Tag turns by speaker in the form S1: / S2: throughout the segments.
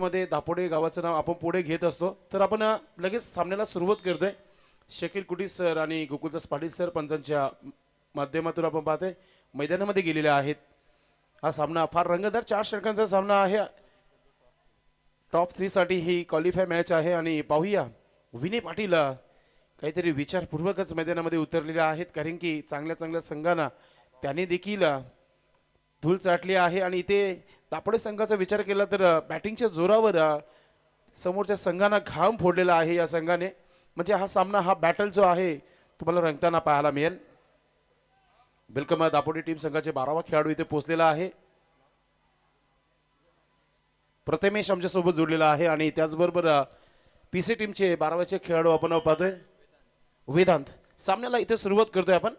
S1: मध्ये दापोडे गावाचं नाव आपण पुढे घेत असतो. तर आपण लगेच सामन्याला सुरुवात करतोय. शकील कुटी सर आणि गोकुलदास पाटील सर पंचांच्या माध्यमातून आपण पाहतोय मैदानामध्ये गेलेले आहेत. हा सामना फार रंगतदार 4 षटकांचा सामना आहे. टॉप 3 साठी ही क्वालिफाय मॅच आहे आणि पाहूया विनय पाटील काहीतरी विचारपूर्वकच मैदानामध्ये उतरलेले आहेत, कारण की चांगल्या चांगल्या संघांना त्याने देखील धूळ चाटली आहे. आणि इथे दापोडे संघाचा विचार केला तर बॅटिंगच्या जोरावर समोरच्या संघांना घाम फोडलेला आहे या संघाने. म्हणजे हा सामना, हा बॅटल जो आहे तुम्हाला रंगताना पाहायला मिळेल. वेलकम. दापोडे टीम संघाचे 12वा खेळाडू इथे पोहोचलेला आहे. प्रथमेश आमच्या सोबत जोडलेला आहे आणि त्याचबरोबर पीसी टीमचे 12व्याचे खेळाडू आपण पाहतोय वेदांत. सामन्याला इथे सुरुवात करतोय आपण.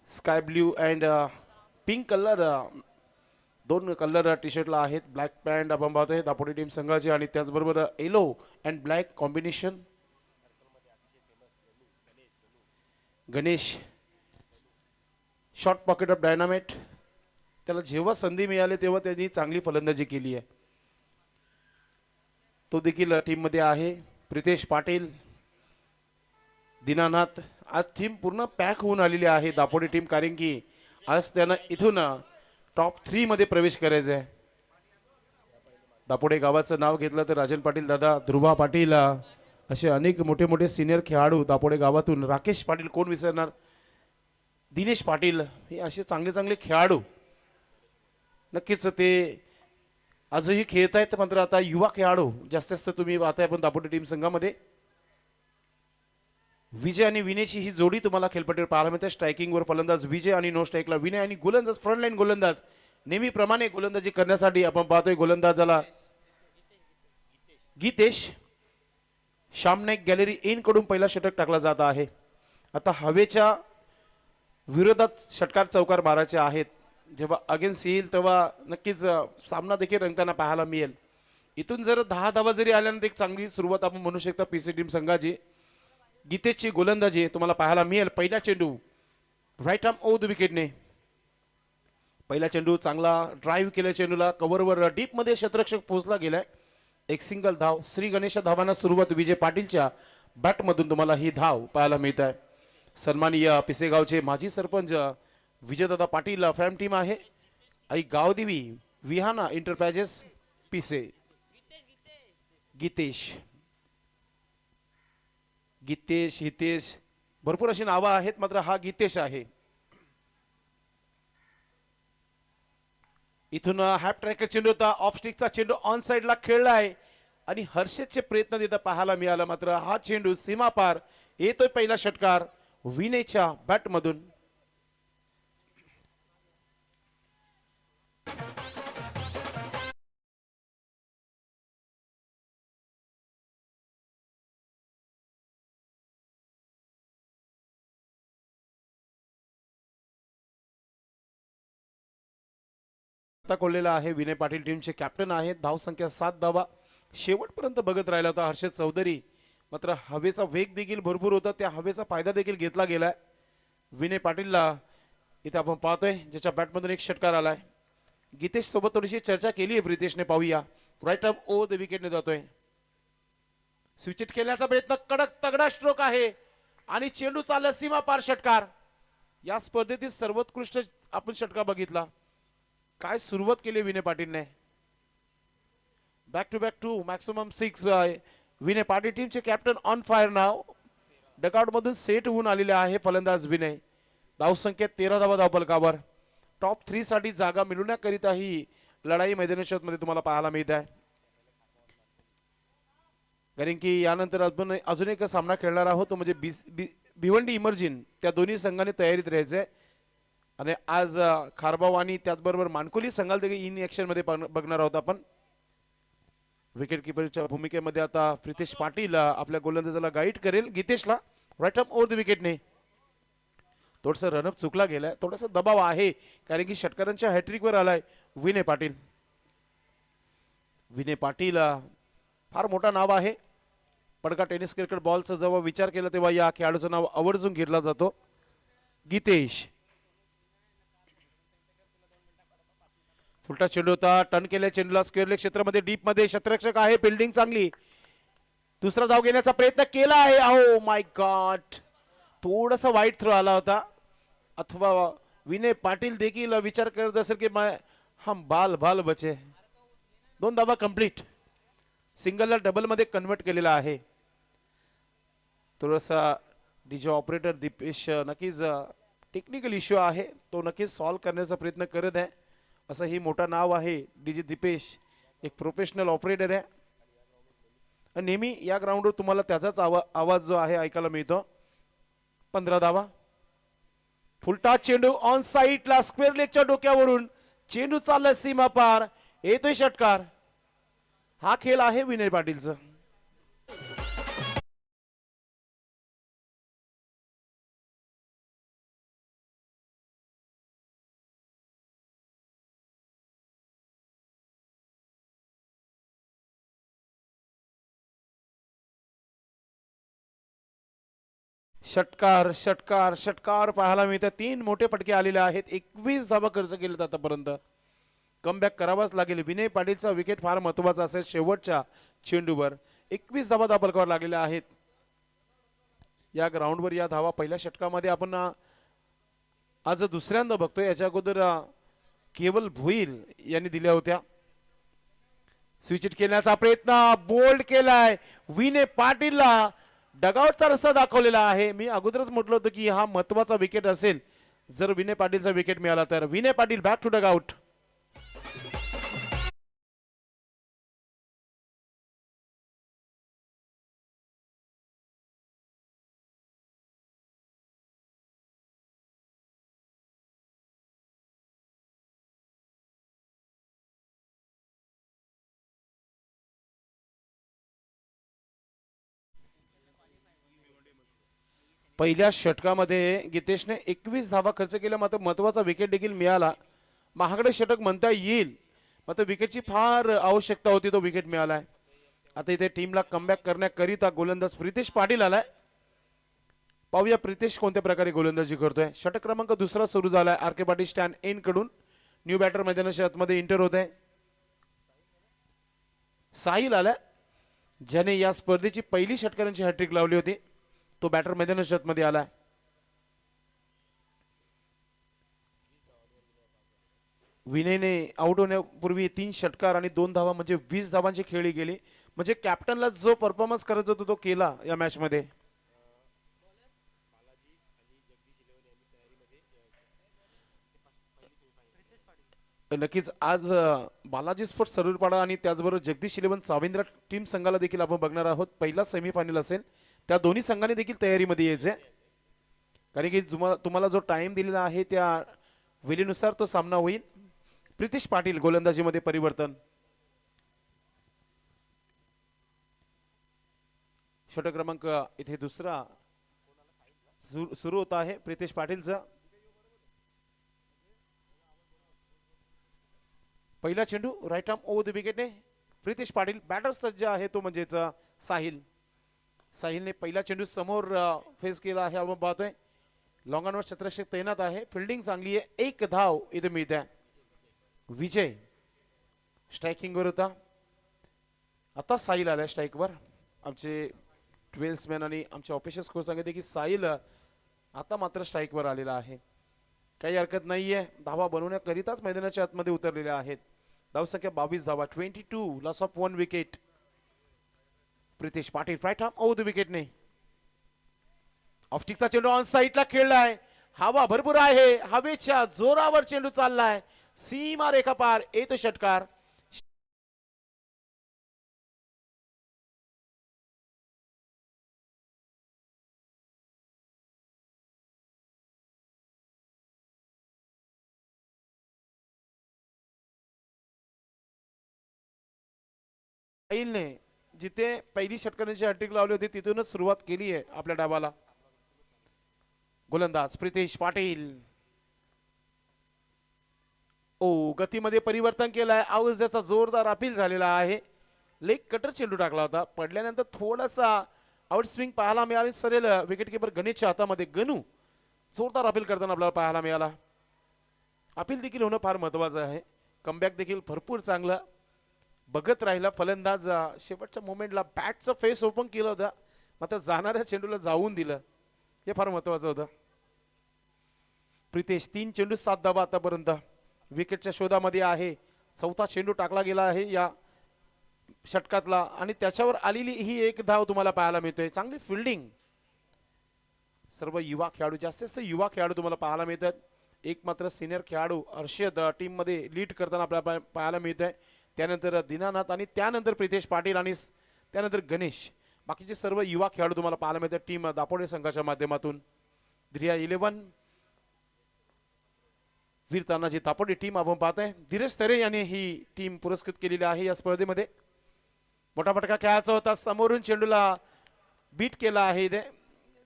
S1: Sky blue and pink colour, दोन कलर टी शर्टला आहेत. ब्लॅक पॅन्ट आपण पाहतोय दापोडे टीम संघाचे आणि त्याचबरोबर yellow and black combination. Ganesh short pocket of dynamite. त्याला जेव्हा संधी मिळाली तेव्हा त्यांनी चांगली फलंदाजी केली आहे. तो देखील टीम मध्ये आहे. प्रितेश पाटील, दीनानाथ. आज टीम पूर्ण पॅक होऊन आलेली आहे दापोडे टीम, कारण की आज त्यांना इथून टॉप 3 मध्ये प्रवेश करायचा आहे. दापोडे गावाचं नाव घेतलं तर राजन पाटील दादा, ध्रुवा पाटील, असे अनेक मोठे मोठे सिनियर खेळाडू दापोडे गावातून. राकेश पाटील कोण विसरणार, दिनेश पाटील, हे असे चांगले चांगले खेळाडू नक्कीच ते आजही खेळत आहेत. मात्र आता युवा खेळाडू जास्त जास्त तुम्ही पाहताय आपण दापोडे टीम संघामध्ये. विजय आणि विनयची ही जोडी तुम्हाला खेळपट्टीवर पाहायला मिळते. स्ट्रायकिंगवर फलंदाज विजय आणि नो स्ट्राईकला विनय, आणि गोलंदाज फ्रंटलाईन गोलंदाज नेहमीप्रमाणे गोलंदाजी करण्यासाठी आपण पाहतोय गोलंदाजाला गीतेश. श्यामनाईक गॅलरी इन कडून पहिला षटक टाकला जात आहे. आता हवेच्या विरोधात षटकार चौकार मारायचे आहेत. जेव्हा अगेन्स्ट येईल तेव्हा नक्कीच सामना देखील रंगताना पाहायला मिळेल. इथून जर 10 धावा जरी आल्यानंतर एक चांगली सुरुवात आपण म्हणू शकता पीसी टीम संघाची. गीतेशची गोलंदाजी तुम्हाला पाहायला मिळेल. पहिला चेंडू राईट आर्म ओव्हर द विकेटने. पहिला चेंडू चांगला ड्राईव्ह केल्या चेंडूला कव्हरवर डीप मध्ये शतरक्षक पोहोचला गेलाय. एक सिंगल धाव. श्री गणेश धावांना सुरुवात विजय पाटीलच्या बॅट मधून तुम्हाला ही धाव पाहायला मिळत आहे. सन्माननीय पिसेगावचे माजी सरपंच विजयदादा पाटील फॅम टीम आहे. आई गावदेवी विहाना एंटरप्राइजेस पिसे. गीतेश, गीतेश, हितेश, भरपूर अशी नावं आहेत, मात्र हा गीतेश आहे. इथून हॅप ट्रॅकर चेंडू होता. ऑफ स्टिकचा चेंडू ऑन साइडला खेळला आहे आणि हर्षदचे प्रयत्न तिथं पाहायला मिळाला. मात्र हा चेंडू सीमा पार येतोय. पहिला षटकार विनयच्या बॅट मधून. कोल्हेला आहे. विनय पाटील टीमचे कॅप्टन आहेत. धाव संख्या 7 धावा. शेवटपर्यंत बघत राहिला होता हर्षद चौधरी. मात्र हवेचा वेग देखील भरपूर होता, त्या हवेचा फायदा देखील घेतला गेलाय. विनय पाटीलला इथे आपण पाहतोय ज्याच्या बॅटमधून एक षटकार आलाय. गीतेश सोबत थोडीशी चर्चा केली आहे प्रितेशने, पाहूया. राईट आर्म ओव्हर द विकेटने जातोय. स्विच केल्याचा प्रयत्न, कडक तगडा स्ट्रोक आहे आणि चेंडू चालला सीमा पार षटकार. या स्पर्धेतील सर्वोत्कृष्ट आपण षटकार बघितला. काय सुरुवात केली विनय पाटीलने. Back to back 2 maximum 6 Vinay Patil टीमचे कॅप्टन ऑन फायर नाव. डकआउट मधून सेट होऊन आलेले आहे फलंदाज विनय. धाव संख्या 13 धावा धावफलकावर. टॉप 3 साठी जागा मिळवण्याकरिता ही लढाई मैदानाच्या मध्ये तुम्हाला पाहायला मिळत आहे. कारण की यानंतर आपण अजून एक सामना खेळणार आहोत, तो म्हणजे भिवंडी इमर्जिन. त्या दोन्ही संघाने तयारीत राहायचंय. आणि आज खारबाव आणि त्याचबरोबर मानकोली संघाला देखील इन ऍक्शन मध्ये बघणार आहोत आपण. विकेट किपरच्या भूमिकेमध्ये आता प्रितेश पाटील आपल्या गोलंदाजाला गाईड करेल. गीतेशला राईट आर्म ओव्हर द विकेटने. थोडंसं रनअप चुकला गेलाय, थोडासा दबाव आहे कारण की षटकारांच्या हॅट्रिकवर आलाय विनय पाटील. विनय पाटील फार मोठा नाव आहे. पडका टेनिस क्रिकेट बॉलचा जेव्हा विचार केला तेव्हा या खेळाडूचं नाव आवर्जून घेतला जातो. गीतेश फुलटा चेंडू होता, टर्न केल्या चेंडूला स्क्वेअर लेग क्षेत्रामध्ये डीप मध्ये क्षेत्ररक्षक आहे, फिल्डिंग चांगली. दुसरा धाव घेण्याचा प्रयत्न केला आहे. ओ माय गॉड, थोडासा वाईट थ्रो आला होता, अथवा विनय पाटील देखील विचार करत असेल की हम बाल बाल बचे. 2 धावा कंप्लीट. सिंगलला डबल मध्ये कन्वर्ट केलेला आहे. थोडासा डीजे ऑपरेटर दीपेश नक्कीच टेक्निकल इश्यू आहे, तो नक्कीच सॉल्व्ह करण्याचा प्रयत्न करत आहे. असं ही मोठा नाव आहे डीजे दीपेश, एक प्रोफेशनल ऑपरेटर आहे. नेहमी या ग्राउंडवर तुम्हाला त्याचाच आवाज जो आहे ऐकायला मिळतो. 15 धावा. फुलटा चेंडू ऑन साईडला स्क्वेअर लेगच्या डोक्यावरून चेंडू चाललाय सीमा पार, येतोय षटकार. हा खेळ आहे विनय पाटीलचा. षटकार षटकार षटकार पाहायला मिळतात. 3 मोठे फटके आलेले आहेत. 21 धावा खर्च केलेत आतापर्यंत. कमबॅक करावाच लागेल. विनय पाटीलचा विकेट फार महत्वाचा असेल शेवटच्या चेंडूवर. 21 धावा धापलकावर लागलेल्या आहेत या ग्राउंडवर. या धावा पहिल्या षटकामध्ये आपण आज दुसऱ्यांदा बघतोय. याच्या अगोदर केवल भोईर यांनी दिल्या होत्या. स्विच केल्याचा प्रयत्न बोल्ड केलाय विनय पाटीलला. डगआउटचा रस्ता दाखवलेला आहे. मी अगोदरच म्हटलं होतं की हा महत्वाचा विकेट असेल जर विनय पाटीलचा विकेट मिळाला तर. Vinay Patil back to dugout. पहिल्या षटकामध्ये गीतेशने 21 धावा खर्च केल्या, मात्र महत्वाचा विकेट देखील मिळाला. महागडे षटक म्हणता येईल, मात्र विकेटची फार आवश्यकता होती, तो विकेट मिळालाय. आता इथे टीमला कमबॅक करण्याकरिता गोलंदाज प्रितेश पाटील आलाय. पाहूया प्रितेश कोणत्या प्रकारे गोलंदाजी करतोय. षटक क्रमांक दुसरा सुरू झालाय R K Patil stand in कडून. न्यू बॅटर मैदानाच्या आतमध्ये इंटर होत आहे. साहिल आलाय, ज्याने या स्पर्धेची पहिली षटकारांची हॅट्रिक लावली होती. तो बॅटर मैदानाच्या आतमध्ये आलाय. विनयने आउट होण्यापूर्वी 3 षटकार आणि 2 धावा म्हणजे 20 धावांची खेळी गेली. म्हणजे कॅप्टनला जो परफॉर्मन्स करायचा होता तो केला या मॅच मध्ये. नक्कीच आज बालाजी स्पोर्ट्स सरुरपाडा आणि त्याचबरोबर जगदीश 11 सावेंद्र टीम संघाला देखील आपण बघणार आहोत. पहिला सेमीफायनल असेल, त्या दोन्ही संघांनी देखील तयारीमध्ये यायचे, कारण की तुम्हाला जो टाइम दिलेला आहे त्या वेळेनुसार तो सामना होईल. प्रितेश पाटील गोलंदाजीमध्ये परिवर्तन. षटक क्रमांक इथे दुसरा सुरू होता आहे प्रितेश पाटीलचा. पहिला चेंडू राईट आर्म ओव्हर द विकेटने प्रितेश पाटील. बॅटर सज्ज आहे तो म्हणजेच साहिल. साहिलने पहिला चेंडू समोर फेस केला आहे. आपण पाहतोय लॉंग ऑनवर क्षेत्ररक्षक तैनात आहे. फिल्डिंग चांगली आहे. 1 धाव इथे मिळते. विजय स्ट्रायकिंगवर होता. आता साहिल आलाय स्ट्राईकवर. आमचे 12 मॅन आणि आमचे ऑफिशियल कोच सांगते की साहिल आता मात्र स्ट्राईकवर आलेला आहे. काही हरकत नाहीये. धावा बनवण्याकरिताच मैदानाच्या आतमध्ये उतरलेल्या आहेत. धावसंख्या 22 धावा. 22 loss of 1 wicket. Pritesh Patil right arm over the विकेटने. ऑफस्टिकचा चेंडू ऑन साईडला खेळलाय. हवा भरपूर आहे. हवेच्या जोरावर चेंडू चाललाय सीमा रेखा पार, येतो षटकार. साहिलने जिथे पहिली षटकारांची हॅट्रिक लावली होती तिथूनच सुरुवात केली आहे आपल्या डावाला. गोलंदाज प्रितेश पाटील. गतीमध्ये परिवर्तन केलंय. आवाजाचा जोरदार अपील झालेला आहे. लेग कटर चेंडू टाकला होता. पडल्यानंतर थोडासा आउट स्विंग पाहायला मिळाली. सरेल विकेट किपर गणेशच्या हातामध्ये. गणू जोरदार अपील करताना आपल्याला पाहायला मिळाला. अपील देखील होणं फार महत्वाचं आहे, कमबॅक देखील भरपूर चांगलं बघत राहिला फलंदाज शेवटच्या मोमेंटला बॅटचं फेस ओपन केलं होतं मात्र जाणाऱ्या चेंडूला जाऊन दिलं हे फार महत्वाचं होतं. प्रितेश 3 चेंडू 7 धावा आतापर्यंत विकेटच्या शोधामध्ये आहे. चौथा चेंडू टाकला गेला आहे या षटकातला आणि त्याच्यावर आलेली ही एक धाव तुम्हाला पाहायला मिळते. चांगली फिल्डिंग सर्व युवा खेळाडू जास्तीत युवा खेळाडू तुम्हाला पाहायला मिळतात. एक मात्र सिनियर खेळाडू हर्षद टीम मध्ये लीड करताना आपल्याला पाहायला मिळत आहे. त्यानंतर दीनानाथ आणि त्यानंतर प्रितेश पाटील आणि त्यानंतर गणेश बाकीचे सर्व युवा खेळाडू तुम्हाला पाहायला मिळतात टीम दापोडे संघाच्या माध्यमातून. द्रिया 11 वीर तानाजी दापोडे टीम आपण पाहतोय. धीरज तरे यांनी ही टीम पुरस्कृत केलेली आहे या स्पर्धेमध्ये. मोठा फटका खेळायचा होता समोरून चेंडूला बीट केला आहे इथे.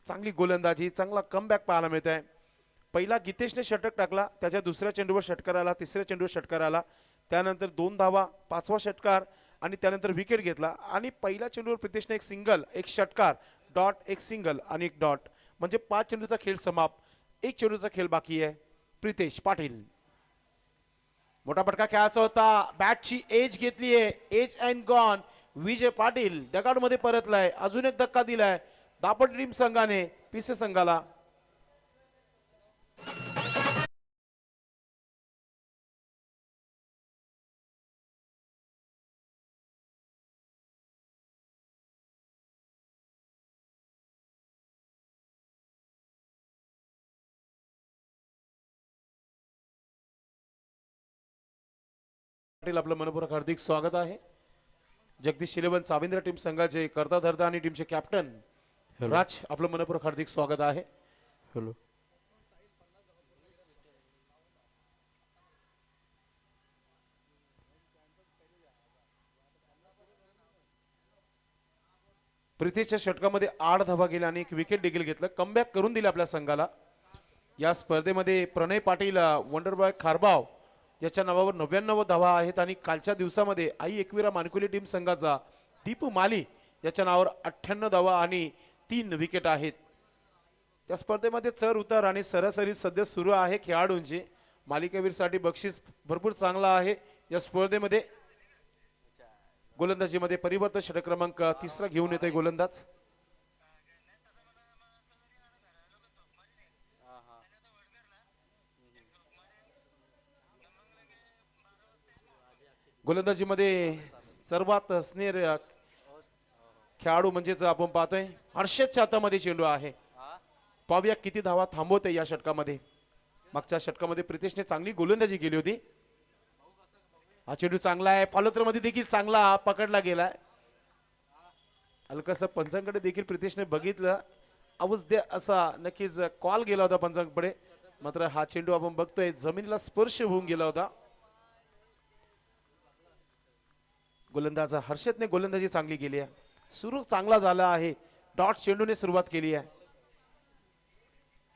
S1: चांगली गोलंदाजी चांगला कमबॅक पाहायला मिळत आहे. पहिला गीतेशने षटक टाकला त्याच्या दुसऱ्या चेंडूवर षटकार आला तिसऱ्या चेंडूवर षटकार आला त्यानंतर 2 धावा 5वा षटकार आणि त्यानंतर विकेट घेतला आणि पहिल्या चेंडूवर प्रितेशने एक सिंगल एक षटकार डॉट एक सिंगल आणि एक डॉट म्हणजे 5 चेंडूचा खेळ समाप्त. 1 चेंडूचा खेळ बाकी आहे. प्रितेश पाटील मोठा फटका खेळायचा होता बॅटची एज घेतली आहे edge and gone. Vijay Patil dugout मध्ये परतलाय. अजून एक धक्का दिलाय दापोडे टीम संघाने पिसे संघाला. पाटील आपलं मनपूर्वक हार्दिक स्वागत आहे. जगदीश शिलेवन साविंद्र टीम संघाचे करता धरता आणि टीमचे कॅप्टन राज आपलं मनपूर्वक हार्दिक स्वागत आहे.
S2: हॅलो
S1: प्रितेशच्या षटकामध्ये 8 धावा गेल्या आणि एक विकेट देखील घेतलं. कमबॅक करून दिले आपल्या संघाला. या स्पर्धेमध्ये प्रणय पाटील वंडरबॉय खारबाव याच्या नावावर 99 धावा आहेत आणि कालच्या दिवसामध्ये आई एकविरा मानकुली टीम संघाचा दीपू माली याच्या नावावर 98 धावा आणि 3 विकेट आहेत. त्या स्पर्धेमध्ये चढ उतार आणि सरासरी सध्या सुरू आहे खेळाडूंची. मालिकावीरसाठी बक्षीस भरपूर चांगला आहे या स्पर्धेमध्ये. गोलंदाजीमध्ये परिवर्तन षटक क्रमांक 3 घेऊन येते गोलंदाज. गोलंदाजीमध्ये सर्वात स्नेर खेळाडू म्हणजेच आपण पाहतोय हर्षदच्या हातामध्ये चेंडू आहे. पाहूया किती धावा थांबवते या षटकामध्ये. मागच्या षटकामध्ये प्रितेशने चांगली गोलंदाजी केली होती. हा चेंडू चांगला आहे फॉलोथ्रो मध्ये देखील चांगला पकडला गेलाय. हलकस पंचांकडे देखील प्रितेशने बघितलं आवाज दे असा नक्कीच कॉल गेला होता पंचांकडे मात्र हा चेंडू आपण बघतोय जमिनीला स्पर्श होऊन गेला होता. गोलंदाज हर्षदने गोलंदाजी चांगली केली आहे. सुरू चांगला झाला आहे. डॉट चेंडूने सुरुवात केली आहे.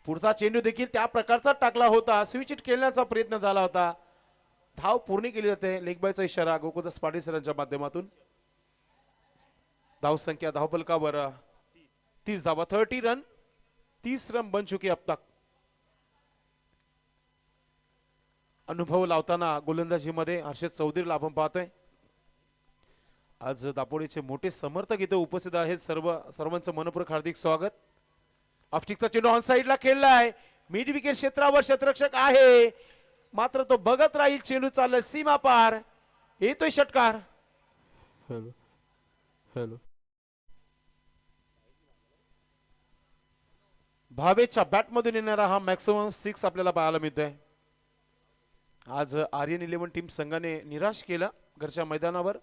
S1: पुढचा चेंडू देखील त्या प्रकारचा टाकला होता. स्विच हिट खेळण्याचा प्रयत्न झाला होता. धाव पूर्ण केली जाते. लेग बायचा इशारा गोकुळदास पाटील सरांच्या माध्यमातून. धाव संख्या धावफलकावर 30 धावा 30 रन 30 रन बन चुके अब तक. अनुभव लावताना गोलंदाजीमध्ये हर्षद चौधरीला आपण पाहतोय. आज दापोडीचे मोठे समर्थक इथे उपस्थित आहेत. सर्वांचं मनपूर्वक हार्दिक स्वागत. ऑफस्टिकचा चेंडू ऑन साइडला खेळलाय. मिड विकेट क्षेत्रावर शतरक्षक आहे मात्र तो बघत राहील. चेंडू चाललाय सीमा पार. येतोय षटकार.
S2: हॅलो हॅलो
S1: भावेच्या बॅटमधून येणारा हा मॅक्सिमम 6 आपल्याला पाहायला मिळतोय. आज आर्यन 11 टीम संघाने निराश केला घरच्या मैदानावर.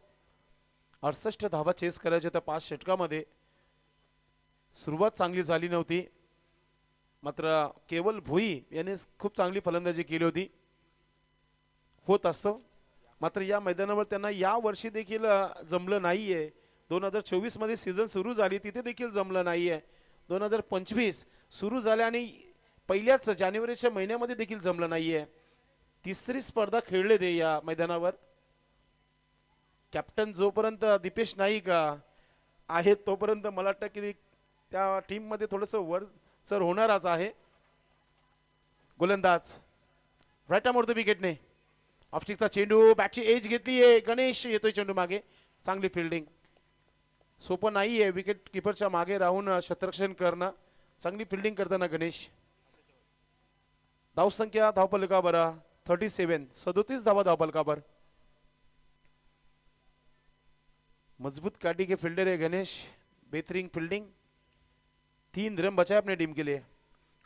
S1: 68 धावा चेस करायच्या त्या 5 षटकामध्ये. सुरुवात चांगली झाली नव्हती मात्र केवल भुई याने खूप चांगली फलंदाजी केली होती. होत असतो मात्र या मैदानावर त्यांना या वर्षी देखील जमलं नाहीये. 2024 मध्ये सीझन सुरू झाली तिथे देखील जमलं नाहीये. 2025 सुरू झाले आणि पहिल्याच जानेवारीच्या महिन्यामध्ये देखील जमलं नाहीये. तिसरी स्पर्धा खेळले ते या मैदानावर. कॅप्टन जोपर्यंत दीपेश नाईक आहेत तोपर्यंत मला वाटतं की त्या टीम मध्ये थोडंसं वर चढ होणारच आहे. गोलंदाज राईट आर्म विकेटने ऑफस्टिकचा चेंडू बॅटची एज घेतलीये. गणेश येतोय चेंडू मागे. चांगली फिल्डिंग. सोपं नाहीये विकेट किपरच्या मागे राहून क्षेत्ररक्षण करणं. चांगली फिल्डिंग करताना गणेश. धावसंख्या धावफलकावर 37 37 धावा धावफलकावर. मजबूत काटी के फील्डर है गणेश. बेहतरीन फिल्डिंग. 3 रन बचाए अपने टीम के लिए.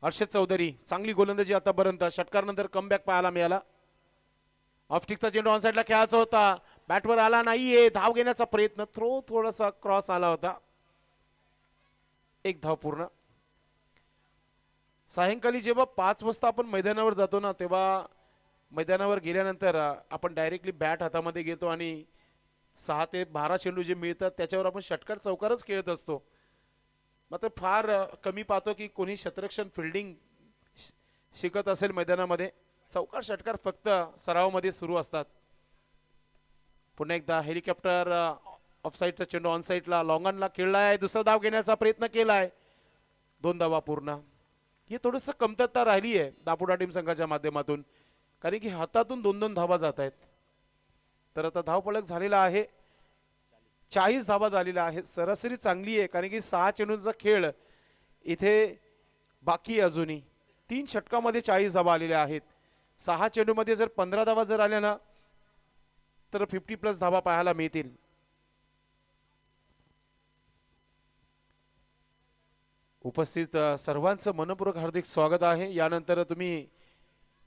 S1: हर्षद चौधरी चांगली गोलंदाजी आतापर्यंत. षटकारानंतर कमबॅक पाहायला मिळाला. ऑफस्टिकचा चेंडू ऑन साइडला खेळायचा होता. बॅटवर आला नाहीये. धाव घेण्याचा प्रयत्न. थ्रो थोडासा क्रॉस आला होता. एक धाव पूर्ण. सायंकाळी जेव्हा 5 वाजता आपण मैदानावर जातो ना तेव्हा मैदानावर गेल्यानंतर आपण डायरेक्टली बॅट हातामध्ये घेतो आणि 6 ते 12 चेंडू जे मिळतात त्याच्यावर आपण षटकार चौकाराच खेळत असतो. मात्र फार कमी पाहतो की कोणी क्षेत्ररक्षण फिल्डिंग शिकत असेल मैदानामध्ये. चौकार षटकार फक्त सरावामध्ये सुरू असतात. पुन्हा एकदा हेलिकॉप्टर ऑफसाईडचा चेंडू ऑन साईडला लॉंगॉनला खेळलाय. दुसरा धाव घेण्याचा प्रयत्न केलाय. 2 धावा पूर्ण. ही थोडंसं कमतरता राहिली आहे दापोडा टीम संघाच्या माध्यमातून कारण की हातातून 2-2 धावा जात आहेत. तर आता धावफलक झालेला आहे 40 धावा झालेल्या आहेत. सरासरी चांगली आहे कारण की 6 चेंडूंचा खेळ इथे बाकी आहे अजूनही. 3 षटकामध्ये 40 धावा आलेल्या आहेत. 6 चेंडूमध्ये जर 15 धावा जर आल्या ना तर 50+ धावा पाहायला मिळतील. उपस्थित सर्वांचं मनपूर्वक हार्दिक स्वागत आहे. यानंतर तुम्ही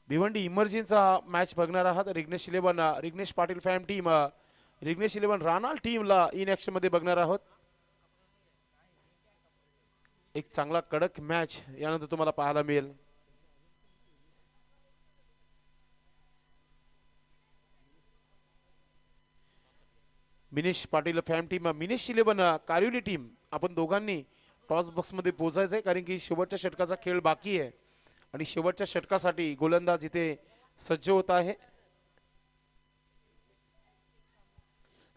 S1: भिवंडी इमर्जिनचा मॅच बघणार आहात. रिग्नेश 11 रिग्नेश पाटील फॅम टीम रिग्नेश 11 रानाल टीमला इन ॲक्शन मध्ये बघणार आहोत. एक चांगला कडक मॅच यानंतर तुम्हाला पाहायला मिळेल. Minesh Patil fam team Minesh 11 Karivali team आपण दोघांनी टॉस बॉक्स मध्ये पोहोचायचंय कारण की शेवटच्या षटकाचा खेळ बाकी आहे आणि शेवटच्या षटकासाठी गोलंदाज इथे सज्ज होत आहे.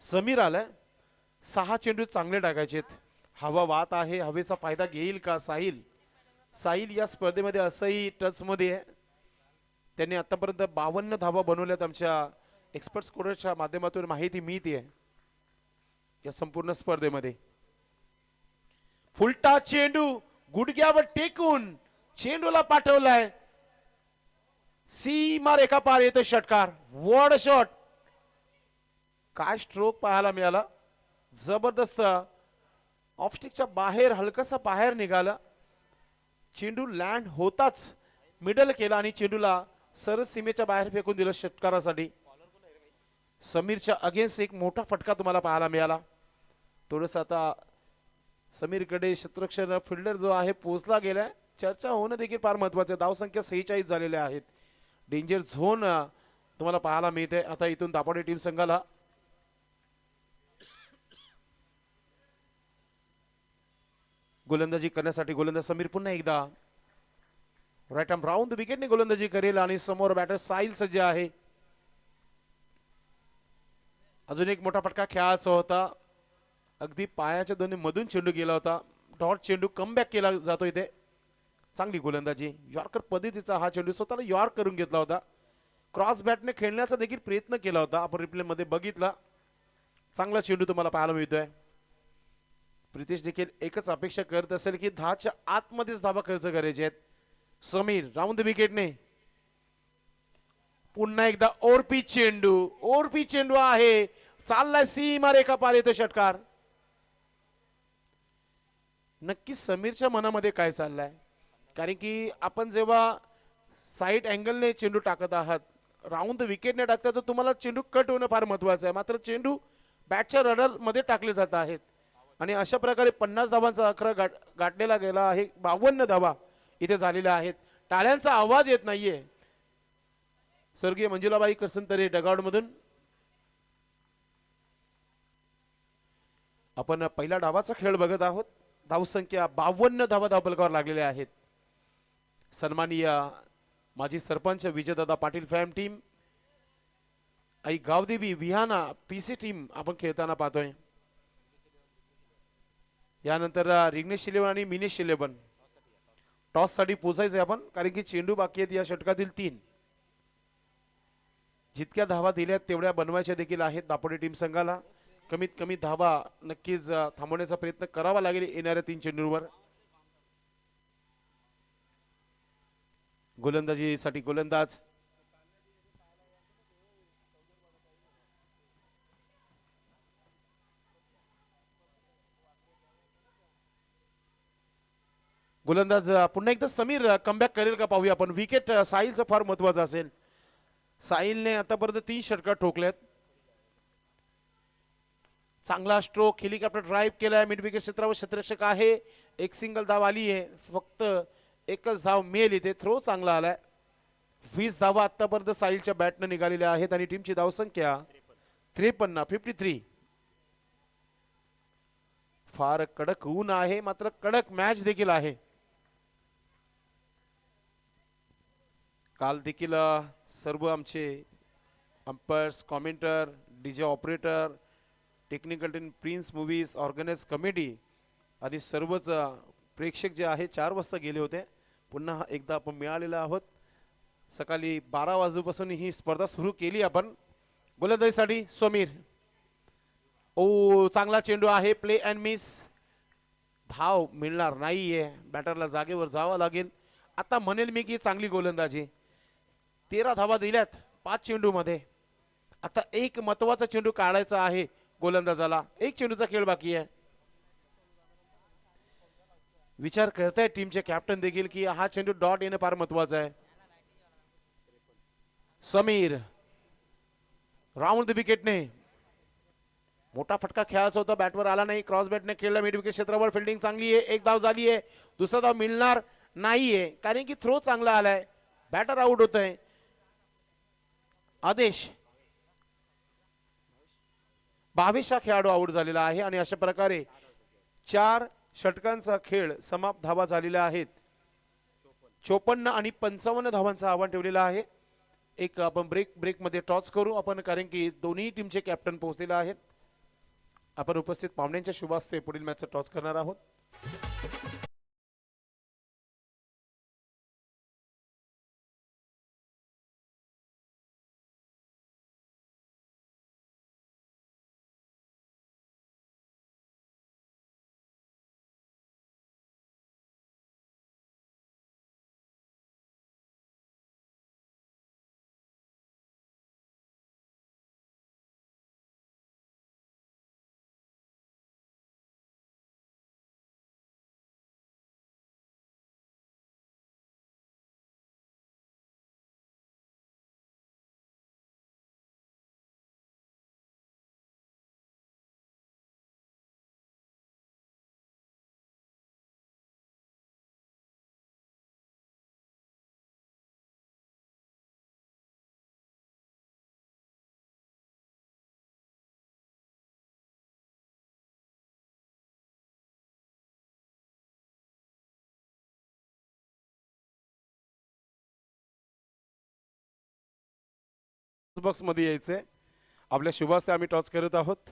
S1: समीर आलाय. 6 चेंडू चांगले टाकायचे. हवा वाहत आहे. हवेचा फायदा घेईल का साहिल. साहिल या स्पर्धेमध्ये असंही टच मध्ये आहे. त्यांनी आतापर्यंत 52 धावा बनवल्यात. आमच्या एक्सपर्ट स्कोरच्या माध्यमातून माहिती मिळते आहे या संपूर्ण स्पर्धेमध्ये. फुलटा चेंडू गुडघ्यावर टेकून चेंडूला पाठवलाय. सीमा रेखा पार येतो षटकार. Ward shot. काय स्ट्रोक पाहायला मिळाला. जबरदस्त. ऑफस्टिकच्या बाहेर हलकासा बाहेर निघाला. चेंडू लँड होताच मिडल केला आणि चेंडूला सरळ सीमेच्या बाहेर फेकून दिलं षटकारासाठी. समीरच्या अगेन्स्ट एक मोठा फटका तुम्हाला पाहायला मिळाला. थोडंसं आता समीरकडे क्षेत्ररक्षण फिल्डर जो आहे पोहोचला गेलाय. चर्चा होणं देखील फार महत्वाचं. धावसंख्या 46 झालेल्या आहेत. डेंजर झोन तुम्हाला पाहायला मिळते. आता इथून दापोडे टीम संघाला गोलंदाजी करण्यासाठी गोलंदाज समीर पुन्हा एकदा राईट आर्म राऊंड विकेटने गोलंदाजी करेल आणि समोर बॅटर साहिल सज्ज आहे. अजून एक मोठा फटका खेळायचा होता. अगदी पायाच्या दोन्ही मधून चेंडू गेला होता. डॉट चेंडू कमबॅक केला जातो इथे. चांगली गोलंदाजी. यॉर्कर पद्धतीचा हा चेंडू स्वतःला यॉर्क करून घेतला होता. क्रॉस बॅटने खेळण्याचा देखील प्रयत्न केला होता. आपण रिप्ले मध्ये बघितला. चांगला चेंडू तुम्हाला पाहायला मिळतोय. प्रितेश देखील एकच अपेक्षा करत असेल की 10च्या आतमध्येच धावा खर्च करायचे आहेत. समीर राऊंड विकेटने पुन्हा एकदा ओरपी चेंडू आहे. चाललाय सीमा रेखा पार येतो षटकार. नक्की समीरच्या मनामध्ये काय चाललंय कारण की आपण जेव्हा साईड अँगलने चेंडू टाकत आहात राऊंड विकेटने टाकता तर तुम्हाला चेंडू कट होणं फार महत्वाचं आहे. मात्र चेंडू बॅटच्या रडर मध्ये टाकले जात आहेत आणि अशा प्रकारे 50 धावांचा आकडा गाठलेला गेला आहे. 52 धावा इथे झालेल्या आहेत. टाळ्यांचा आवाज येत नाहीये. स्वर्गीय मंजुलाबाई करसनतरे डगआउट मधून आपण पहिल्या डावाचा खेळ बघत आहोत. धावसंख्या 52 धावा धावफलकावर लागलेल्या आहेत. सन्माननीय माजी सरपंच विजयदादा पाटील फॅम टीम आई गावदेवी विहाना पीसी टीम आपण खेळताना पाहतोय. यानंतर रिग्नेश 11 आणि मिनेश 11 टॉस साठी पोचायचे आपण कारण की चेंडू बाकी आहेत या षटकातील 3. जितक्या धावा दिल्यात तेवढ्या बनवायच्या देखील आहेत दापोडे टीम संघाला. कमीत कमी धावा नक्कीच थांबवण्याचा प्रयत्न करावा लागेल येणाऱ्या 3 चेंडूंवर. गोलंदाजीसाठी गोलंदाज पुन्हा एकदा समीर कमबॅक करेल का पाहूया आपण. विकेट साहिलचं फार महत्वाचं असेल. साहिलने आतापर्यंत 3 षटकार ठोकल्यात. चांगला स्ट्रोक, हेलिकॉप्टर ड्राईव्ह केलाय. मिड विकेट क्षेत्रावर क्षेत्ररक्षक आहे. एक सिंगल धाव आली आहे. फक्त एकच धाव मिळेल इथे. थ्रो चांगला आलाय. 20 धावा आतापर्यंत साहिलच्या बॅटनं निघालेल्या आहेत आणि टीमची धावसंख्या 53. फार कडक ऊन आहे, मात्र कडक मॅच देखील आहे. काल देखील सर्व आमचे umpires, commentator, DJ operator, technical team, Prince Movies, organise committee आणि सर्वच प्रेक्षक जे आहे 4 वाजता गेले होते. पुन्हा एकदा आपण मिळालेलो आहोत. सकाळी 12 वाजल्यापासून ही स्पर्धा सुरू केली आपण. गोलंदाजीसाठी समीर. चांगला चेंडू आहे. Play and miss. धाव मिळणार नाहीये. बॅटरला जागेवर जावं लागेल. आता म्हणेल मी की चांगली गोलंदाजी. 13 धावा दिल्यात 5 चेंडूमध्ये. आता एक महत्वाचा चेंडू काढायचा आहे गोलंदाजाला. एक चेंडूचा खेळ बाकी आहे. विचार करताय टीमचे कॅप्टन देखील की हा चेंडू डॉट येणं फार महत्वाचं आहे. समीर राऊंड द विकेटने मोठा फटका खेळायचा होता. बॅटवर आला नाही. क्रॉस बॅटने खेळला. मिड विकेट क्षेत्रावर फिल्डिंग चांगली आहे. एक धाव झाली आहे. दुसरा धाव मिळणार नाहीये कारण की थ्रो चांगला आलाय. बॅटर आउट होत आहे. आदेश 22 हा खेळाडू आउट झालेला आहे आणि अशा प्रकारे 4 षटकांचा खेळ समाप्त. धावा झालेल्या आहेत 54 आणि 55 धावांचं आव्हान ठेवलेलं आहे. एक आपण ब्रेकमध्ये टॉस करू आपण कारण की दोन्ही टीमचे कॅप्टन पोहोचलेले आहेत. आपण उपस्थित पाहुण्यांच्या शुभ हस्ते पुढील मॅचचा टॉस करणार आहोत. बॉक्स मध्ये यायचंय. आपल्या शुभ हस्ते आम्ही टॉस करत आहोत.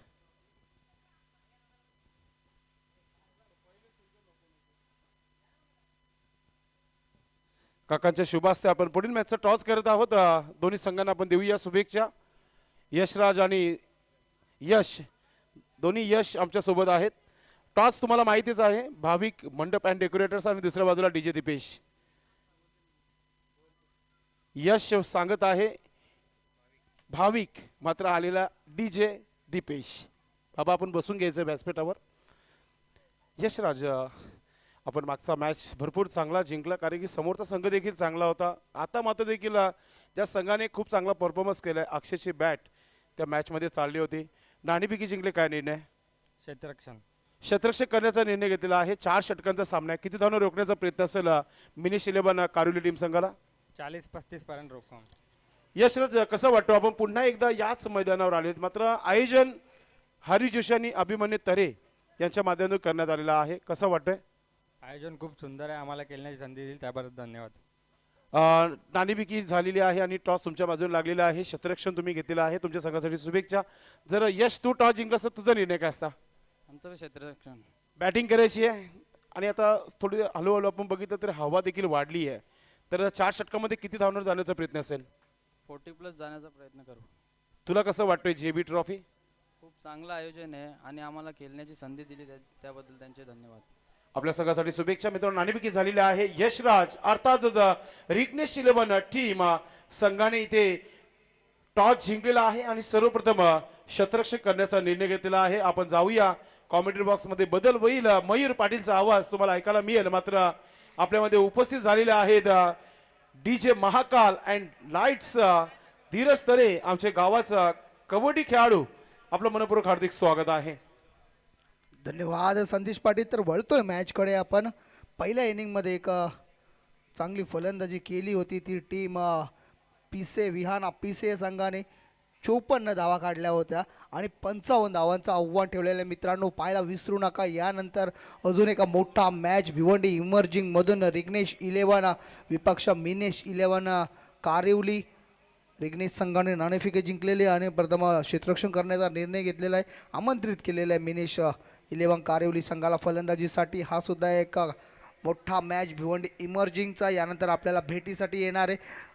S1: काकांच्या शुभ हस्ते आपण पुढील मॅचचा टॉस करत आहोत. दोन्ही संघांना आपण देऊया शुभेच्छा. यशराज आणि यश दोन्ही यश आमच्या सोबत आहेत. टॉस तुम्हाला माहितीच आहे. भाविक मंडप अँड डेकोरेटर्स आणि दुसऱ्या बाजूला डीजे दीपेश. यश सांगत आहे भाविक, मात्र आलेला डीजे दीपेश. बाबा आपण बसून घ्यायचं व्यासपीठावर. यशराज आपण मागचा मॅच भरपूर चांगला जिंकला कारण की समोरचा संघ देखील चांगला होता. आता मात्र देखील ज्या संघाने खूप चांगला परफॉर्मन्स केलाय अक्षयची बॅट त्या मॅचमध्ये चालली होती. नाणेफेकी जिंकले. काय निर्णय? क्षेत्ररक्षक करण्याचा निर्णय घेतलेला आहे. 4 षटकांचा सामना आहे. किती धावना रोखण्याचा प्रयत्न असेल मिनिश 11 कारुली टीम संघाला?
S3: 40-35 पर्यंत रोखू.
S1: यशराज कसं वाटतं आपण पुन्हा एकदा याच मैदानावर आलेत, मात्र आयोजन हरी जोशी आणि अभिमन्यू तरे यांच्या माध्यमातून करण्यात आलेलं आहे. कसं वाटतंय?
S3: आयोजन खूप सुंदर आहे. आम्हाला खेळण्याची संधी दिली त्याबद्दल धन्यवाद.
S1: नाणेफेकी झालेली आहे आणि टॉस तुमच्या बाजूने लागलेला आहे. क्षेत्ररक्षण तुम्ही घेतलेलं आहे. तुमच्या संघासाठी शुभेच्छा. जर यश तू टॉस जिंकलास तर तुझा निर्णय काय असता?
S3: आमचं क्षेत्ररक्षण
S1: बॅटिंग करायची आहे आणि आता थोडी हळूहळू आपण बघितलं तर हवा देखील वाढली आहे. तर 4 षटकामध्ये किती धावणार जाण्याचा प्रयत्न असेल?
S4: 40+ जाण्याचा प्रयत्न करू.
S1: तुला कसं वाटतंय JB ट्रॉफी?
S4: खूप चांगलं आयोजन आहे आणि आम्हाला खेळण्याची संधी दिली त्याबद्दल त्यांचे धन्यवाद.
S1: आपल्या संघासाठी शुभेच्छा. मित्रांनो, नाणेफेकी झालेली आहे. यशराज अर्थातच रिग्नेश 11 टीम संघाने इथे टॉस जिंकलेला आहे आणि सर्वप्रथम शतरक्षण करण्याचा निर्णय घेतलेला आहे. आपण जाऊया कॉमेंट्री बॉक्स मध्ये. बदल होईल. मयूर पाटीलचा आवाज तुम्हाला ऐकायला मिळेल. मात्र आपल्यामध्ये उपस्थित झालेले आहेत DJ Mahakal and lights Dheeraj Tare, आमच्या गावाचा कबड्डी खेळाडू. आपलं मनपूर्वक हार्दिक स्वागत आहे.
S5: धन्यवाद संदेश पाटील. तर वळतोय मॅचकडे आपण. पहिल्या इनिंगमध्ये एक चांगली फलंदाजी केली होती ती टीम पिसे विहाना पिसे संघाने 54 धावा काढल्या होत्या आणि 55 धावांचं आव्हान ठेवलेलं. मित्रांनो, पाहायला विसरू नका. यानंतर अजून एका मोठा मॅच भिवंडी इमर्जिंग मधून रिग्नेश 11 विपक्ष मिनेश 11 कारिवली. रिग्नेश संघाने नाणेफेकी जिंकलेली आणि प्रथम क्षेत्ररक्षण करण्याचा निर्णय घेतलेला आहे. आमंत्रित केलेला आहे मिनेश 11 कारिवली संघाला फलंदाजीसाठी. हा सुद्धा एक मोठा मॅच भिवंडी इमर्जिंगचा यानंतर आपल्याला भेटीसाठी येणार आहे.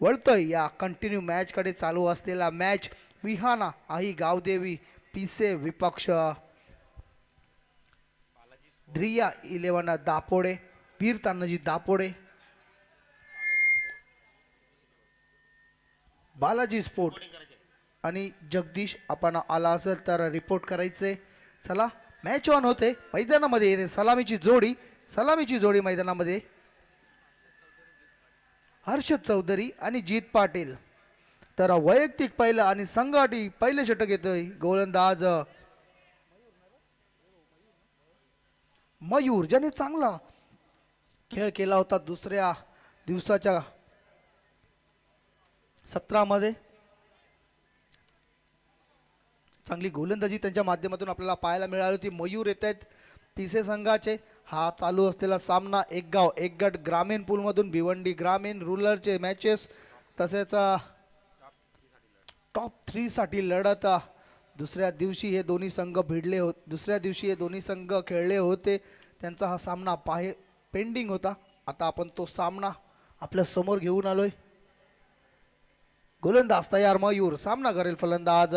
S5: वळतोय या कंटिन्यू मॅचकडे. चालू असलेला मॅच विहाना आई गावदेवी पिसे विपक्ष द्रिया 11 दापोडे वीर तानाजी दापोडे. बालाजी स्पोर्ट आणि जगदीश आपण आला असेल तर रिपोर्ट करायचे. चला मॅच ऑन होते. मैदानामध्ये येते सलामीची जोडी मैदानामध्ये हर्षद चौधरी आणि जीत पाटील. तर वैयक्तिक पहिलं आणि संघाटी पहिले षटक येतोय गोलंदाज मयूर, ज्याने चांगला खेळ केला होता दुसऱ्या दिवसाच्या सत्रामध्ये. चांगली गोलंदाजी त्यांच्या माध्यमातून आपल्याला पाहायला मिळाली होती. मयूर येत आहेत पिसे संघाचे. हा चालू असलेला सामना एक गाव एक गट ग्रामीण पूलमधून भिवंडी ग्रामीण रूरलचे मॅचेस तसेच टॉप 3 साठी लढत. दुसऱ्या दिवशी हे दोन्ही संघ खेळले होते. त्यांचा हा सामना पेंडिंग होता. आता आपण तो सामना आपल्या समोर घेऊन आलोय. गोलंदाज तयार मयूर. सामना करेल फलंदाज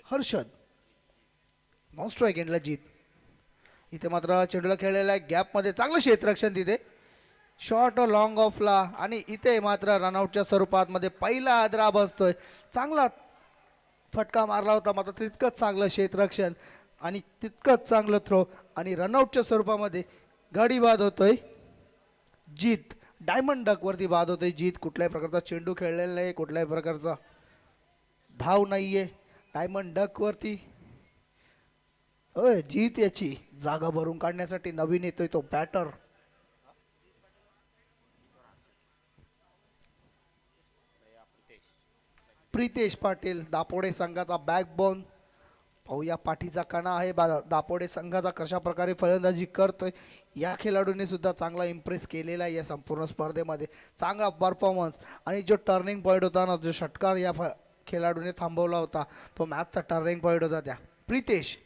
S5: हर्षद. नॉन स्ट्राईक एंडला जीत. इथे मात्र चेंडूला खेळलेला आहे गॅपमध्ये. चांगलं क्षेत्ररक्षण तिथे. शॉर्ट लॉंग ऑफला आणि इथे मात्र रनआउटच्या स्वरूपात मध्ये पहिला आदरा बसतोय. चांगला फटका मारला होता मात्र तितकंच चांगलं क्षेत्ररक्षण आणि तितकंच चांगलं थ्रो आणि रनआउटच्या स्वरूपामध्ये गाडी बाद होतोय जीत. डायमंड डक वरती बाद होतोय जीत. कुठल्याही प्रकारचा चेंडू खेळलेला नाही, कुठल्याही प्रकारचा धाव नाहीये डायमंड डक वरती. जीत याची जागा भरून काढण्यासाठी नवीन येतोय तो बॅटर प्रितेश पाटील, दापोडे संघाचा बॅकबोन. पाहूया पाठीचा कणा आहे दापोडे संघाचा कशा प्रकारे फलंदाजी करतोय. या खेळाडूने सुद्धा चांगला इम्प्रेस केलेला आहे या संपूर्ण स्पर्धेमध्ये. चांगला परफॉर्मन्स आणि जो टर्निंग पॉईंट होता ना, जो षटकार या खेळाडूने थांबवला होता तो मॅचचा टर्निंग पॉईंट होता. त्या प्रितेश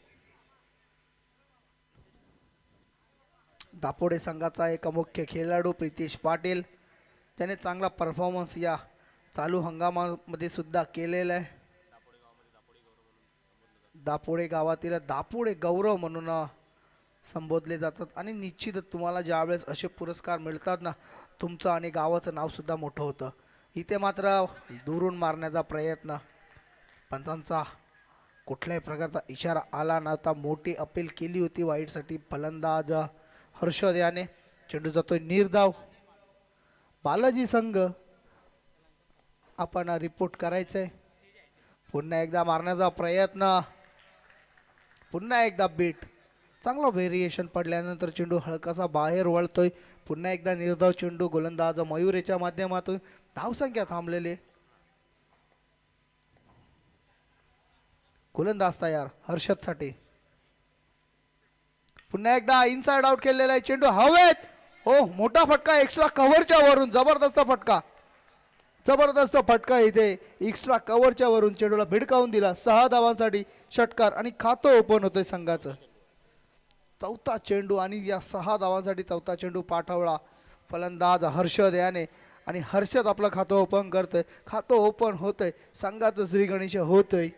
S5: दापोडे संघाचा एक मुख्य खेळाडू प्रितेश पाटील, त्याने चांगला परफॉर्मन्स या चालू हंगामामध्ये सुद्धा केलेला आहे. दापोडे गावातील दापोडे गौरव म्हणून संबोधले जातात आणि निश्चितच तुम्हाला ज्यावेळेस असे पुरस्कार मिळतात ना, तुमचं आणि गावाचं नाव सुद्धा मोठं होतं. इथे मात्र दुरून मारण्याचा प्रयत्न, पंचांचा कुठल्याही प्रकारचा इशारा आला नव्हता. मोठी अपील केली होती वाईटसाठी. फलंदाज हर्षद याने. चेंडू जातोय निर्धाव. बालाजी संघ आपण रिपोर्ट करायचंय. पुन्हा एकदा मारण्याचा प्रयत्न, पुन्हा एकदा बीट. चांगला व्हेरिएशन पडल्यानंतर चेंडू हलकासा बाहेर वळतोय. पुन्हा एकदा निर्धाव चेंडू. गोलंदाज मयूरेच्या माध्यमातून धावसंख्या थांबलेली. गोलंदाज तयार हर्षदसाठी. पुन्हा एकदा इनसाइड आउट केलेला आहे. चेंडू हवेत. हो, मोठा फटका एक्स्ट्रा कव्हरच्या वरून. जबरदस्त फटका, जबरदस्त फटका इथे एक्स्ट्रा कव्हरच्या वरून चेंडूला भिडकावून दिला. 6 धावांसाठी षटकार आणि खातं ओपन होतंय संघाचं. चौथा चेंडू आणि या 6 धावांसाठी चौथा चेंडू पाठवला फलंदाज हर्षद याने आणि हर्षद आपलं खातं ओपन करतोय. खातं ओपन होतंय. संघाचं श्री गणेश होतोय.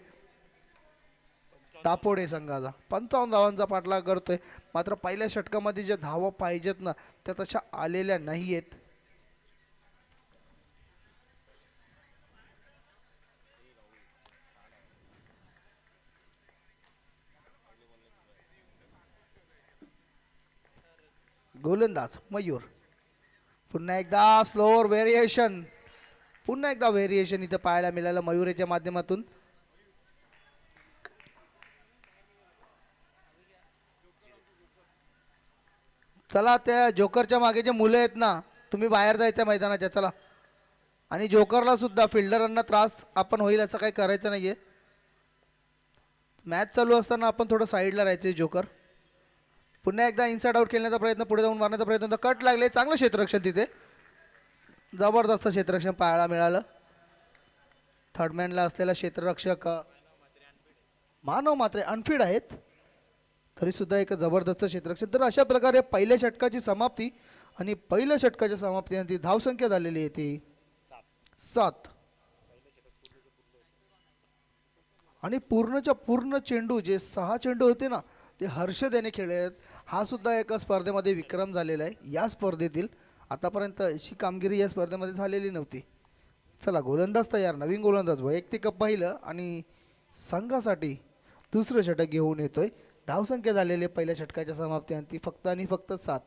S5: दापोडे संघाचा 55 धावांचा पाठलाग करतोय. मात्र पहिल्या षटकामध्ये ज्या धावा पाहिजेत ना त्या तशा आलेल्या नाही आहेत. गोलंदाज मयूर पुन्हा एकदा स्लोअर व्हेरिएशन. पुन्हा एकदा व्हेरिएशन इथं पाहायला मिळालं मयूरेच्या माध्यमातून. चला त्या जोकरच्या मागे जे मुलं आहेत ना तुम्ही बाहेर जायचं मैदानाच्या चला. आणि जोकरला सुद्धा फिल्डरांना त्रास आपण होईल असं काही करायचं नाहीये. मॅच चालू असताना आपण थोडं साईडला राहायचं. जोकर पुन्हा एकदा इनसाइड आउट खेळण्याचा प्रयत्न, पुढे जाऊन मारण्याचा प्रयत्न. कट लागले. चांगलं क्षेत्ररक्षण तिथे. जबरदस्त क्षेत्ररक्षण पाहायला मिळालं. थर्डमॅनला असलेला क्षेत्ररक्षक मानव मात्रे अनफिट आहेत तरी सुद्धा एक जबरदस्त क्षेत्ररक्षण. तर अशा प्रकारे पहिल्या षटकाची समाप्ती आणि पहिल्या षटकाच्या समाप्तीनंतर धावसंख्या झालेली आहे ती 7. आणि पूर्णच्या पूर्ण चेंडू जे 6 चेंडू होते ना ते हर्षद याने खेळले आहेत. हा सुद्धा एका स्पर्धेमध्ये विक्रम झालेला आहे. या स्पर्धेतील आतापर्यंत अशी कामगिरी या स्पर्धेमध्ये झालेली नव्हती. चला गोलंदाज तयार. नवीन गोलंदाज वैयक्तिक पहिलं आणि संघासाठी दुसरं षटक घेऊन येतोय. धावसंख्या झालेली पहिल्या षटकाच्या समाप्तीनंतर फक्त आणि फक्त 7.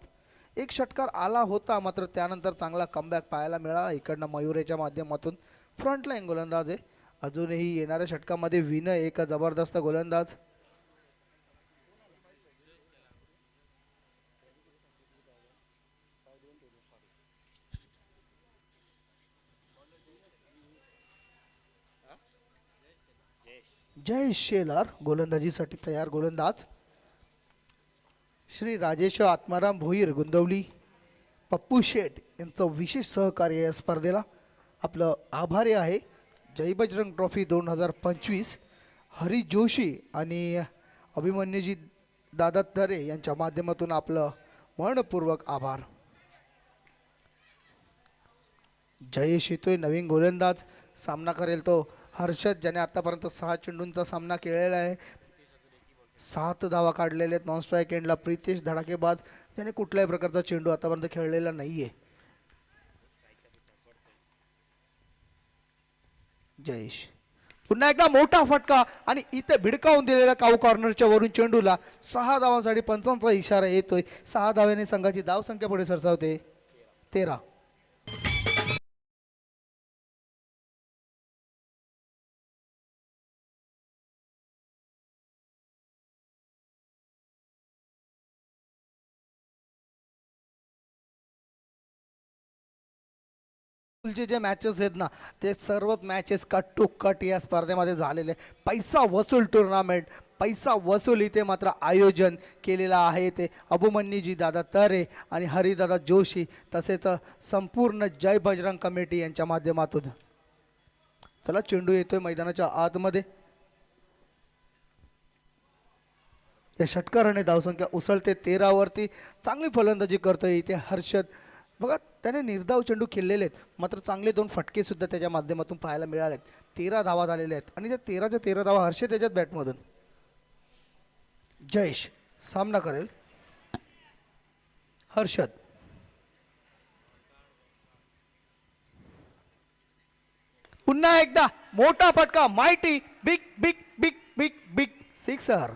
S5: एक षटकार आला होता मात्र त्यानंतर चांगला कमबॅक पाहायला मिळाला इकडनं मयुरेच्या माध्यमातून. फ्रंटलाईन गोलंदाज आहे. अजूनही येणाऱ्या षटकामध्ये विनय एक जबरदस्त गोलंदाज. जय शेलार गोलंदाजीसाठी तयार. गोलंदाज श्री राजेश आत्माराम भोईर गुंदवली, पप्पू शेठ यांचं विशेष सहकार्य या स्पर्धेला आपलं आभारी आहे. जय बजरंग ट्रॉफी 2025 हरी जोशी आणि अभिमन्यूजी दादा तरे यांच्या माध्यमातून आपलं मनपूर्वक आभार. जयेश येतोय. नवीन गोलंदाज. सामना करेल तो हर्षद ज्याने आतापर्यंत 6 चेंडूंचा सामना केलेला आहे. 7 धावा काढलेले आहेत. नॉन स्ट्राईक एंडला प्रितेश धडाकेबाज त्याने कुठल्याही प्रकारचा चेंडू आतापर्यंत खेळलेला नाहीये. जयेश पुन्हा एकदा मोठा फटका आणि इथे भिडकावून दिलेला काऊ कॉर्नरच्या वरून चेंडूला 6 धावांसाठी पंचांचा इशारा येतोय. 6 धाव्याने संघाची धावसंख्या पुढे सरसावते 13. जे मॅचेस आहेत ना ते सर्वच मॅचेस कट टू कट या स्पर्धेमध्ये झालेले. पैसा वसूल टुर्नामेंट, पैसा वसूल इथे मात्र आयोजन केलेलं आहे ते अभिमन्यूजी दादा तरे आणि हरिदादा जोशी तसेच संपूर्ण जय बजरंग कमिटी यांच्या माध्यमातून. चला चेंडू येतोय मैदानाच्या आतमध्ये. या षटकाराने धावसंख्या उसळते 13 वरती. चांगली फलंदाजी करतोय इथे हर्षद. बघा त्याने निर्धाव चेंडू खेळलेले आहेत मात्र चांगले 2 फटके सुद्धा त्याच्या माध्यमातून पाहायला मिळाले आहेत. 13 धावा झालेल्या आहेत आणि त्या 13च्या 13 धावा हर्षद त्याच्यात बॅटमधून. जयेश सामना करेल. हर्षद पुन्हा एकदा मोठा फटका. Mighty big big big big big sixer.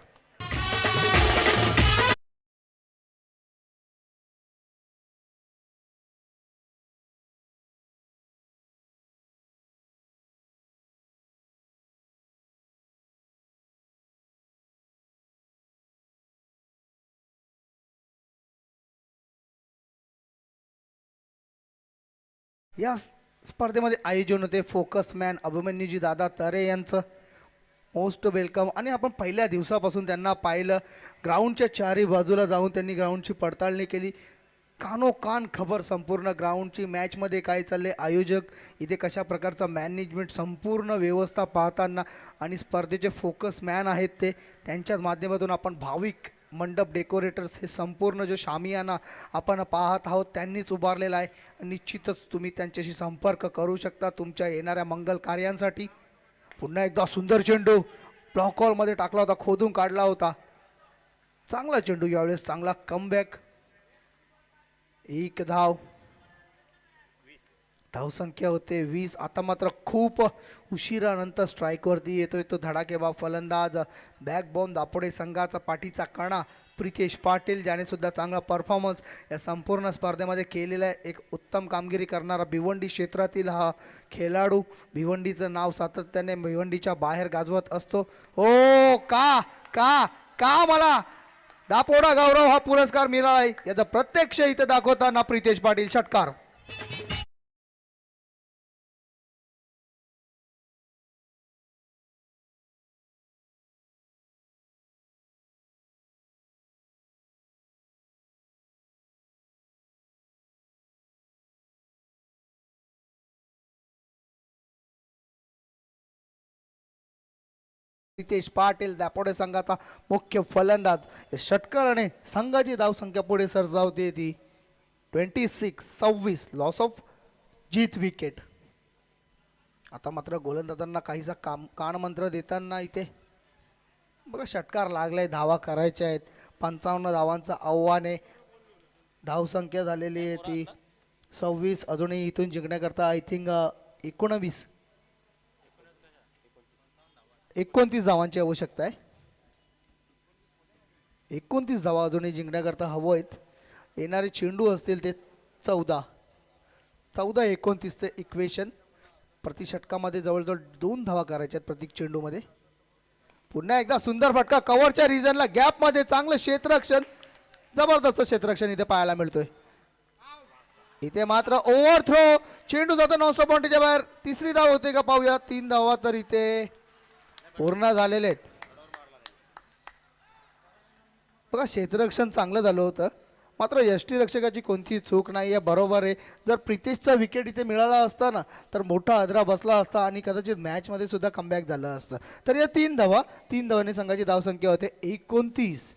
S5: या स्पर्धेमध्ये आयोजन होते फोकस मॅन अभिमन्यूजी दादा तरे यांचं. Most welcome. आणि आपण पहिल्या दिवसापासून त्यांना पाहिलं. ग्राउंडच्या चारही बाजूला जाऊन त्यांनी ग्राउंडची पडताळणी केली. कानोकान खबर संपूर्ण ग्राउंडची. मॅचमध्ये काय चालले, आयोजक इथे कशा प्रकारचा मॅनेजमेंट, संपूर्ण व्यवस्था पाहताना आणि स्पर्धेचे फोकस मॅन आहेत ते त्यांच्याच माध्यमातून आपण भाविक मंडप डेकोरेटर्स हे संपूर्ण जो शामियाना आपण पाहत आहोत त्यांनीच उभारलेला आहे. निश्चितच तुम्ही त्यांच्याशी संपर्क करू शकता तुमच्या येणाऱ्या मंगल कार्यांसाठी. पुन्हा एकदा सुंदर चेंडू ब्लॉक हॉलमध्ये टाकला होता, खोदून काढला होता. चांगला चेंडू यावेळेस, चांगला कमबॅक. एक धाव, धावसंख्या होते 20. आता मात्र खूप उशिरानंतर स्ट्राईकवरती येतोय तो धडाकेबाज फलंदाज बॅकबोन दापोडे संघाचा पाठीचा कणा प्रितेश पाटील, ज्याने सुद्धा चांगला परफॉर्मन्स या संपूर्ण स्पर्धेमध्ये केलेला आहे. एक उत्तम कामगिरी करणारा भिवंडी क्षेत्रातील हा खेळाडू. भिवंडीचं नाव सातत्याने भिवंडीच्या बाहेर गाजवत असतो. हो का का का मला दापोडा गौरव हा पुरस्कार मिळाला याचा प्रत्यक्ष इथं दाखवताना प्रितेश पाटील षटकार. प्रितेश पाटील दापोडे संघाचा मुख्य फलंदाज. षटकाराने संघाची धावसंख्या पुढे सरसावते ती 26-26. Loss of Jeet wicket. आता मात्र गोलंदाजांना काहीसा कानमंत्र देताना इथे बघा षटकार लागलाय, धावा करायच्या आहेत. 55 धावांचं आव्हान आहे. धावसंख्या झालेली आहे ती 26. अजूनही इथून जिंकण्याकरता आय थिंक 29 धावांची आवश्यकता आहे. 29 धावा अजूनही जिंकण्याकरता हवं आहेत. येणारे चेंडू असतील ते 14-29चे इक्वेशन. प्रति षटकामध्ये जवळजवळ 2 धावा करायच्या आहेत प्रत्येक चेंडूमध्ये. पुन्हा एकदा सुंदर फटका कव्हरच्या रिजनला, गॅपमध्ये चांगलं क्षेत्ररक्षण, जबरदस्त क्षेत्ररक्षण इथे पाहायला मिळतोय. इथे मात्र ओव्हर थ्रो, चेंडू जातो नॉनस्टॉप बाउंड्रीच्या बाहेर. तिसरी धाव होते का पाहूया. 3 धावा तर इथे पूर्ण झालेले आहेत. बघा क्षेत्ररक्षण चांगलं झालं होतं, मात्र यष्टीरक्षकाची कोणतीही चूक नाही आहे. बरोबर आहे, जर प्रितेशचा विकेट इथे मिळाला असता ना तर मोठा आदरा बसला असता आणि कदाचित मॅचमध्ये सुद्धा कमबॅक झालं असतं. तर या 3 धावांनी संघाची धावसंख्या होते 29.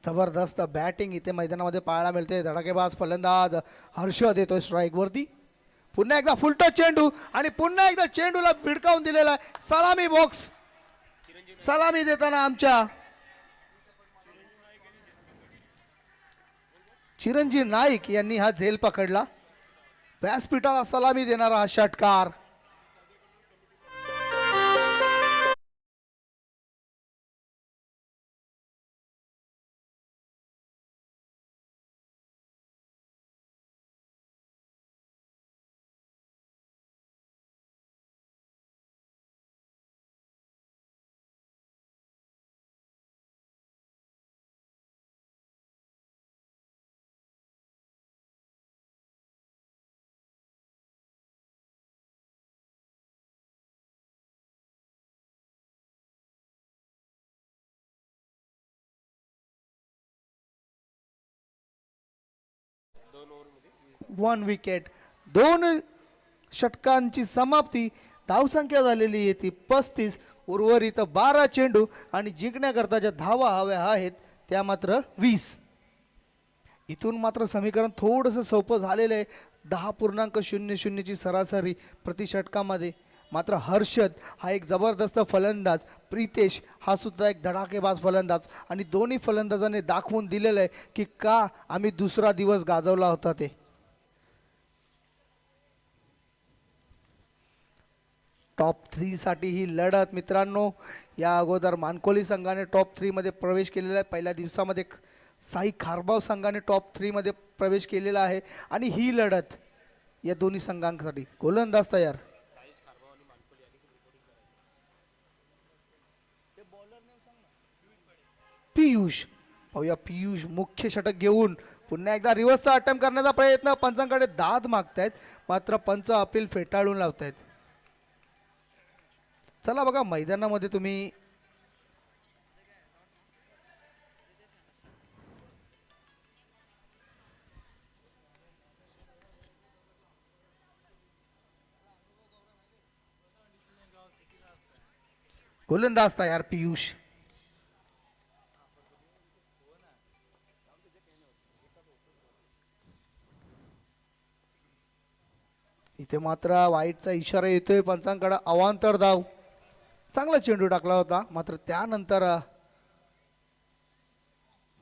S5: जबरदस्त बॅटिंग इथे मैदानामध्ये पाहायला मिळते. धडाकेबाज फलंदाज हर्षद येतोय स्ट्राईक वरती. पुन्हा एकदा फुलटच चेंडू आणि पुन्हा एकदा चेंडूला भिडकावून दिलेला आहे. सलामी बॉक्स, सलामी देताना आमच्या चिरंजीव नाईक यांनी हा झेल पकडला. व्यासपीठाला सलामी देणारा हा षटकार. वन विकेट, 2 षटकांची समाप्ती. धावसंख्या झालेली आहे ती 35. उर्वरित 12 चेंडू आणि जिंकण्याकरता ज्या धावा हव्या आहेत त्या मात्र 20. इथून मात्र समीकरण थोडंसं सोपं झालेलं आहे. 10.00 ची सरासरी प्रति षटकामध्ये. मात्र हर्षद हा एक जबरदस्त फलंदाज, प्रितेश हा सुद्धा एक धडाकेबाज फलंदाज आणि दोन्ही फलंदाजांनी दाखवून दिलेलं आहे की का आम्ही दुसरा दिवस गाजवला होता ते. टॉप 3 साठी ही लढत मित्रांनो. या अगोदर मानकोली संघाने टॉप 3 मध्ये प्रवेश केलेला आहे. पहिल्या दिवसामध्ये साई खारबाव संघाने टॉप 3 मध्ये प्रवेश केलेला आहे आणि ही लढत या दोन्ही संघांसाठी. गोलंदाज तयार. पियुष, पाहूया पियुष मुख्य षटक घेऊन पुन्हा एकदा रिव्हर्सचा अटेम्प्ट करण्याचा प्रयत्न. पंचांकडे दाद मागतायत, मात्र पंच अपील फेटाळून लावतायत. चला बघा मैदानामध्ये तुम्ही गोलंदाज तयार पियुष. इथे मात्र वाईटचा इशारा येतोय पंचांकडे. अवांतर धाव. चांगला चेंडू टाकला होता मात्र त्यानंतर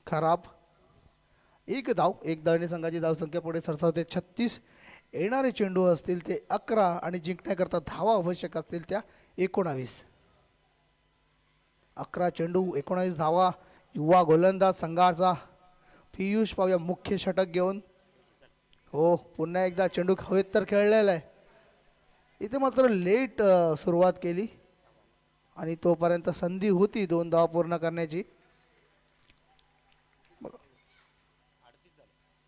S5: खराब. एक धाव. एक धावने संघाची धावसंख्या पुढे सरसावते 36. येणारे चेंडू असतील ते 11 आणि जिंकण्याकरता धावा आवश्यक असतील त्या 19. 11 चेंडू 19 धावा. युवा गोलंदाज संघाचा पियुष पाहूया मुख्य षटक घेऊन. हो पुन्हा एकदा चेंडू हवेत तर खेळलेला आहे. इथे मात्र लेट सुरुवात केली आणि तोपर्यंत संधी होती 2 धावा पूर्ण करण्याची.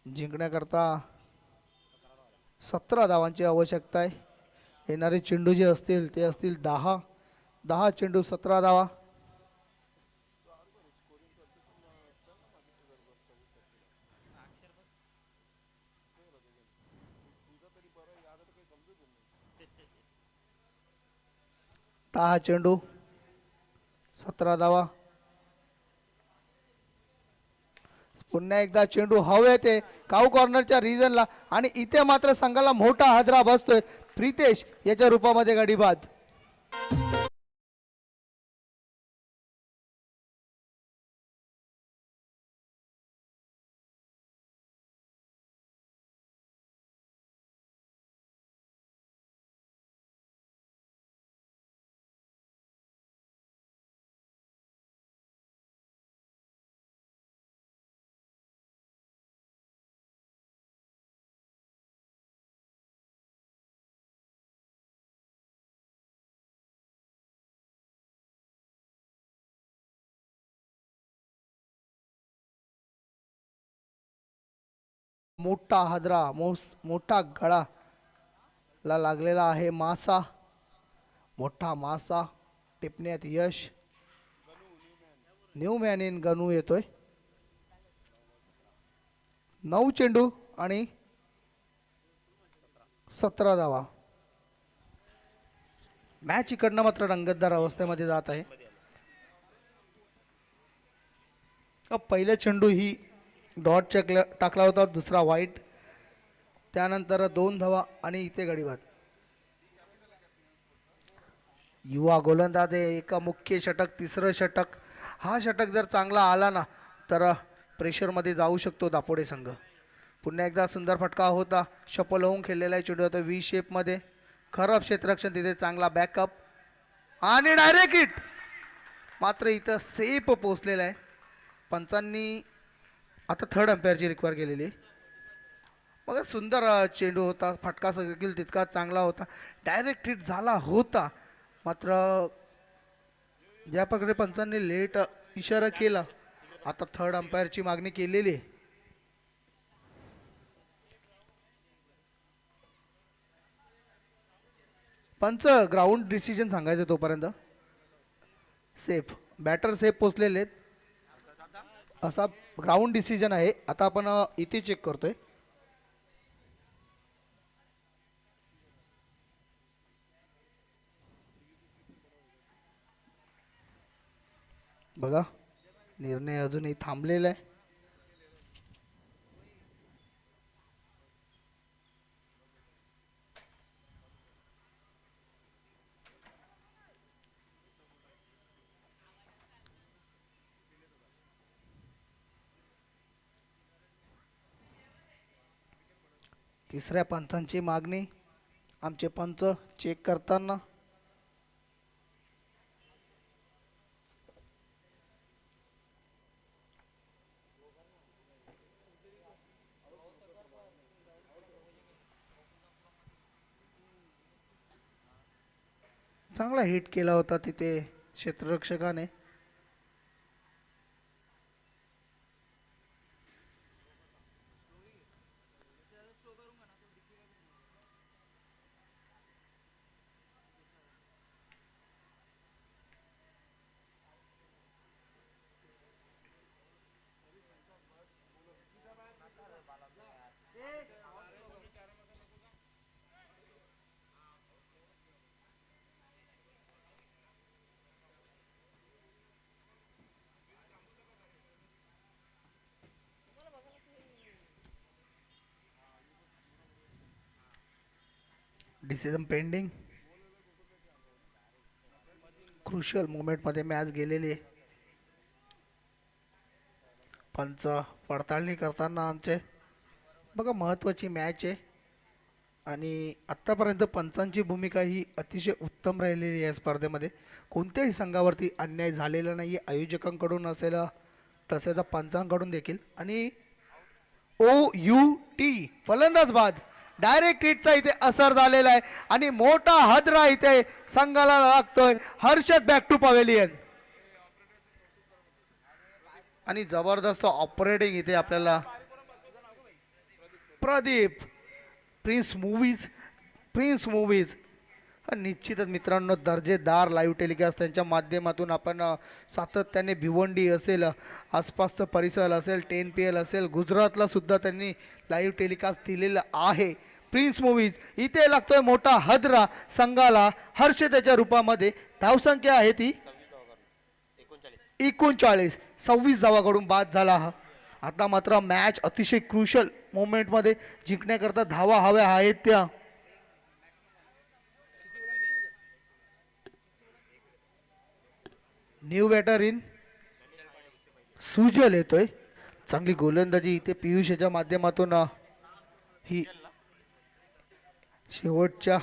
S5: जिंकण्याकरता 17 धावांची आवश्यकता आहे. येणारे चेंडू जे असतील ते असतील 10 चेंडू 17 धावा. दहा चेंडू 17 धावा. पुन्हा एकदा चेंडू हवे ते काऊ कॉर्नरच्या रिजनला आणि इथे मात्र संघाला मोठा हादरा बसतोय. प्रितेश याच्या रूपामध्ये गडी बाद. मोठा हादरा मोठा गळा ला लागलेला आहे. मासा मोठा मासा टिपण्यात यश. न्यू मॅन इन गनू येतोय. 9 चेंडू आणि 17 धावा. मॅच इकडनं मात्र रंगतदार अवस्थेमध्ये जात आहे. पहिला चेंडू ही डॉट टाकला होता. दुसरा वाईट. त्यानंतर 2 धावा आणि इथे गडीबाद. युवा गोलंदाज आहे. एका मुख्य षटक. तिसरं षटक. हा षटक जर चांगला आला ना तर प्रेशरमध्ये जाऊ शकतो दापोडे संघ. पुन्हा एकदा सुंदर फटका होता. शपल होऊन खेळलेला आहे चेंडू होता व्ही शेपमध्ये. खराब क्षेत्ररक्षण. तिथे चांगला बॅकअप आणि डायरेक्ट हिट. मात्र इथं सेफ पोचलेला आहे. पंचांनी आता थर्ड अंपायरची रिक्वायर केलेली. मग सुंदर चेंडू होता. फटका देखील तितकाच चांगला होता. डायरेक्ट हिट झाला होता मात्र ज्या प्रकारे पंचांनी लेट इशारा केला आता थर्ड अंपायरची मागणी केलेली आहे. पंच ग्राउंड डिसिजन सांगायचं तोपर्यंत. सेफ. बॅटर सेफ पोचलेले आहेत असा ग्राउंड डिसिजन आहे. आता आपण इथे चेक करतोय. बघा निर्णय अजूनही थांबलेला आहे. तिसऱ्या पंचांची मागणी. आमचे पंच चेक करताना चांगला हिट केला होता तिथे क्षेत्ररक्षकाने. Decision pending. क्रुशियल मोमेंटमध्ये मॅच गेलेली आहे. पंच पडताळणी करताना आमचे बघा महत्त्वाची मॅच आहे आणि आत्तापर्यंत पंचांची भूमिका ही अतिशय उत्तम राहिलेली आहे. या स्पर्धेमध्ये कोणत्याही संघावरती अन्याय झालेला नाही आहे, आयोजकांकडून असेल तसेच पंचांकडून देखील. आणि OUT फलंदाज बाद डायरेक्ट हिटचा इथे असर झालेला आहे आणि मोठा हादरा इथे संघाला लागतोय. हर्षद बॅक टू पवेलियन आणि जबरदस्त ऑपरेटिंग इथे आपल्याला प्रदीप प्रिन्स मूवीज निश्चितच मित्रांनो दर्जेदार लाईव्ह टेलिकास्ट त्यांच्या माध्यमातून आपण सातत्याने भिवंडी असेल, आसपासचा परिसर असेल, 10PL असेल, गुजरातला सुद्धा त्यांनी लाईव्ह टेलिकास्ट दिलेलं आहे. प्रिन्स मूवीज इथे लागतोय मोठा हदरा संघाला हर्षतेच्या रूपामध्ये. धावसंख्या आहे ती 39, 26 धावाकडून बाद झाला हा. आता मात्र मॅच अतिशय क्रुशल मोमेंटमध्ये जिंकण्याकरता धावा हव्या आहेत त्या. न्यू बॅटर इन सुजल येतोय. चांगली गोलंदाजी इथे पियुष याच्या माध्यमातून ही शेवटच्या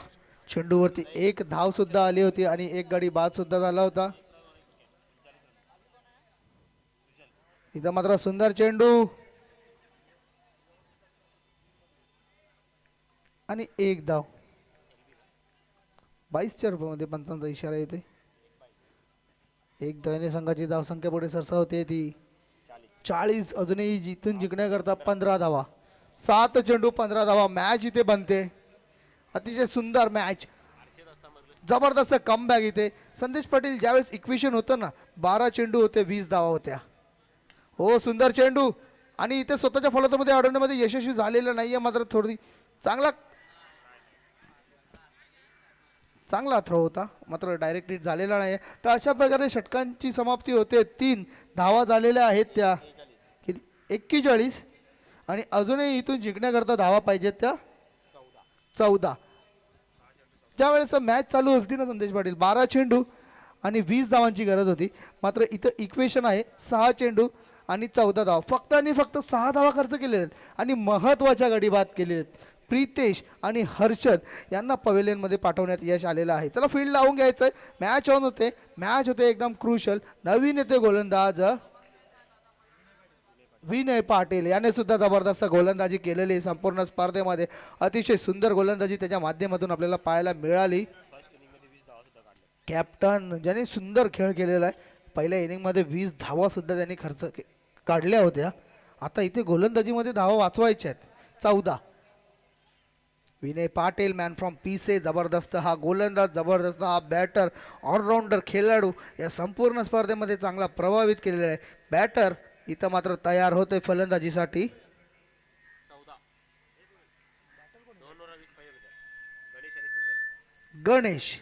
S5: चेंडूवरती एक धाव सुद्धा आली होती आणि एक गडी बाद सुद्धा झाला होता. इथं मात्र सुंदर चेंडू आणि एक धाव. 22च्या रूपामध्ये पंचांचा इशारा येते. एक धावेने संघाची धावसंख्या पुढे सरसावते ती 40. अजूनही जिथून जिंकण्याकरता 15 धावा. 7 चेंडू 15 धावा. मॅच इथे बनते. अतिशय सुंदर मॅच. जबरदस्त कमबॅक इथे. संदेश पाटील ज्यावेळेस इक्वेशन होतं ना 12 चेंडू होते 20 धावा होत्या. हो सुंदर चेंडू आणि इथे स्वतःच्या फलंदाजीमध्ये अडवण्यामध्ये यशस्वी झालेलं नाहीये. मात्र थोडी चांगला थ्रो होता मात्र डायरेक्ट हिट झालेला नाही. तर अशा प्रकारे षटकांची समाप्ती होते. 3 धावा झालेल्या आहेत त्या 41 आणि अजूनही इथून जिंकण्याकरता धावा पाहिजेत त्या 14. ज्यावेळेस मॅच चालू होती ना संदेश पाटील 12 चेंडू आणि 20 धावांची गरज होती. मात्र इथं इक्वेशन आहे 6 चेंडू आणि 14 धावा. फक्त आणि फक्त 6 धावा खर्च केलेल्या आहेत आणि महत्त्वाच्या गडी बाद केलेल्या आहेत. प्रितेश आणि हर्षद यांना पवेलियनमध्ये पाठवण्यात यश आलेलं आहे. चला फील्ड लावून घ्यायचं आहे. मॅच ऑन होते. मॅच होते एकदम क्रुशल. नवीन येते गोलंदाज विनय पाटील याने सुद्धा जबरदस्त गोलंदाजी केलेली संपूर्ण स्पर्धेमध्ये. अतिशय सुंदर गोलंदाजी त्याच्या माध्यमातून आपल्याला पाहायला मिळाली. कॅप्टन ज्याने सुंदर खेळ केलेला आहे. पहिल्या इनिंगमध्ये 20 धावा सुद्धा त्यांनी खर्च काढल्या होत्या. आता इथे गोलंदाजीमध्ये धावा वाचवायच्या आहेत 14. विनय पाटील मॅन फ्रॉम पीसे. जबरदस्त हा गोलंदाज, जबरदस्त हा बॅटर, ऑलराऊंडर खेळाडू या संपूर्ण स्पर्धेमध्ये चांगला प्रभावित केलेला आहे. बॅटर इथं मात्र तयार होते फलंदाजीसाठी. गणेश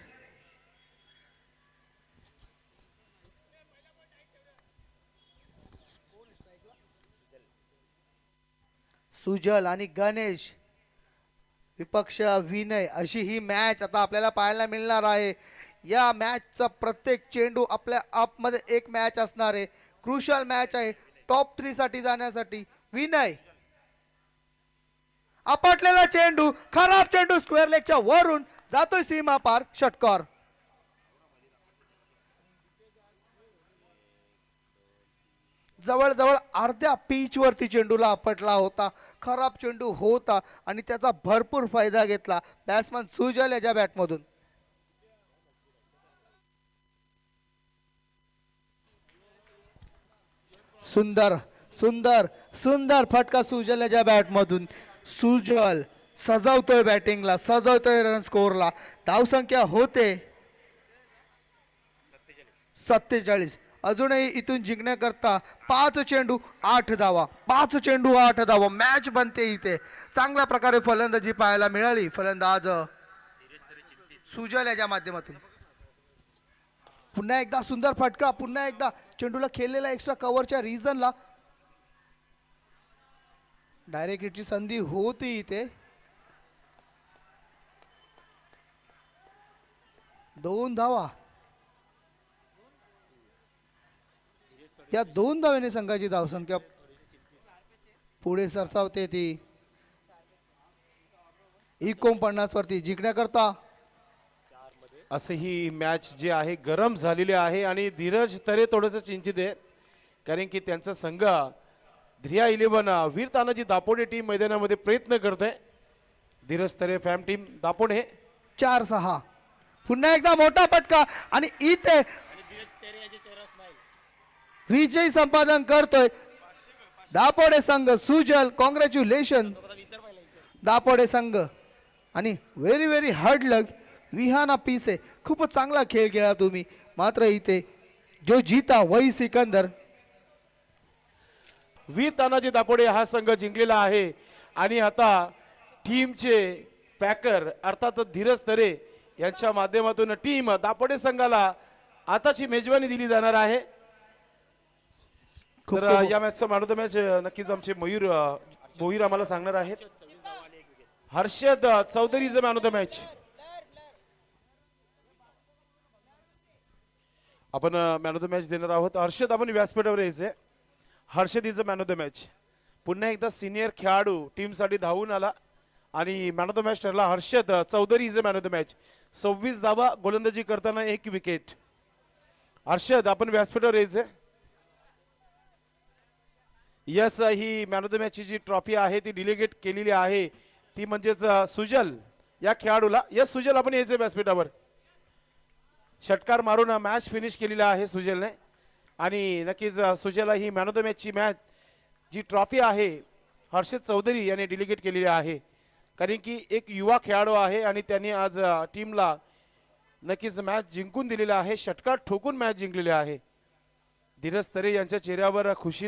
S5: सुजल आणि गणेश विपक्ष विनय अशी ही मॅच आता आपल्याला पाहायला मिळणार आहे. या मॅचचा प्रत्येक चेंडू आपल्या अपमध्ये एक मॅच असणार आहे. क्रुशल मॅच आहे टॉप 3 साठी जाण्यासाठी. विनय आपटलेला चेंडू, खराब चेंडू स्क्वेअर लेगच्या वरून जातोय सीमा पार. षटकार. जवळजवळ अर्ध्या पिच वरती चेंडूला आपटला होता. खराब चेंडू होता आणि त्याचा भरपूर फायदा घेतला बॅट्समन सुजल याच्या बॅटमधून. सुंदर सुंदर सुंदर फटका सुजल याच्या बॅटमधून. सुजल सजवतोय बॅटिंगला, सजवतोय रन स्कोअरला. धावसंख्या होते 47. अजूनही इथून जिंकण्याकरता 5 चेंडू 8 धावा. 5 चेंडू 8 धावा. मॅच बनते इथे. चांगल्या प्रकारे फलंदाजी पाहायला मिळाली फलंदाज सुजल याच्या माध्यमातून. पुन्हा एकदा सुंदर फटका. पुन्हा एकदा चेंडूला खेळलेला एक्स्ट्रा कव्हरच्या रिजनला डायरेक्ट हिटची संधी होती इथे. 2 धावा. या 2 धावेने संघाची धावसंख्या पुढे सरसावते ती 49 वरती जिंकण्याकरता.
S1: असे ही मॅच जी आहे गरम झालेली आहे आणि धीरज तरे थोडंसं चिंतित आहे कारण की त्यांचा संघ ध्रिया 11 वीर तानाजी दापोडे टीम मैदानामध्ये प्रयत्न करते. धीरज तरे फॅम टीम दापोडे
S5: 4-6. पुन्हा एकदा मोठा फटका आणि इथे विजय संपादन करतोय दापोडे संघ. सुजल कॉंग्रॅच्युलेशन दापोडे संघ. आणि व्हेरी व्हेरी हार्ड लक विहाना पिसे. खूपच चांगला खेळ खेळा तुम्ही. मात्र इथे जो जीता वही सिकंदर.
S1: वीर तानाजी दापोडे हा संघ जिंकलेला आहे आणि आता टीमचे पॅकर अर्थात धीरज तरे यांच्या माध्यमातून टीम दापोडे संघाला आताची मेजवानी दिली जाणार आहे.
S5: खूप
S1: तर या मॅचचा मॅन ऑफ द मॅच नक्कीच आमचे मयूर भोईर आम्हाला सांगणार आहेत. Harshad Chaudhari is man of the match. आपण मॅन ऑफ द मॅच देणार आहोत. हर्षद आपण व्यासपीठावर यायचे. Harshad is a man of the match. पुन्हा एकदा सिनियर खेळाडू टीमसाठी धावून आला आणि मॅन ऑफ द मॅच ठरला Harshad Chaudhari is a man of the match. 26 धावा गोलंदाजी करताना 1 विकेट. हर्षद आपण व्यासपीठावर यायचे. यस ही मॅन ऑफ द मॅचची जी ट्रॉफी आहे ती डिलिगेट केलेली आहे ती म्हणजेच सुजल या खेळाडूला. यस सुजल आपण यायचे व्यासपीठावर. षटकार मारून मॅच फिनिश केलेला आहे सुजलने आणि नक्कीच सुजलला ही मॅन ऑफ द मॅचची मॅच जी ट्रॉफी आहे हर्षद चौधरी यांनी डिलिगेट केलेली आहे कारण की एक युवा खेळाडू आहे आणि त्यांनी आज टीमला नक्कीच मॅच जिंकून दिलेला आहे. षटकार ठोकून मॅच जिंकलेली आहे. धीरज तरे यांच्या चेहऱ्यावर खुशी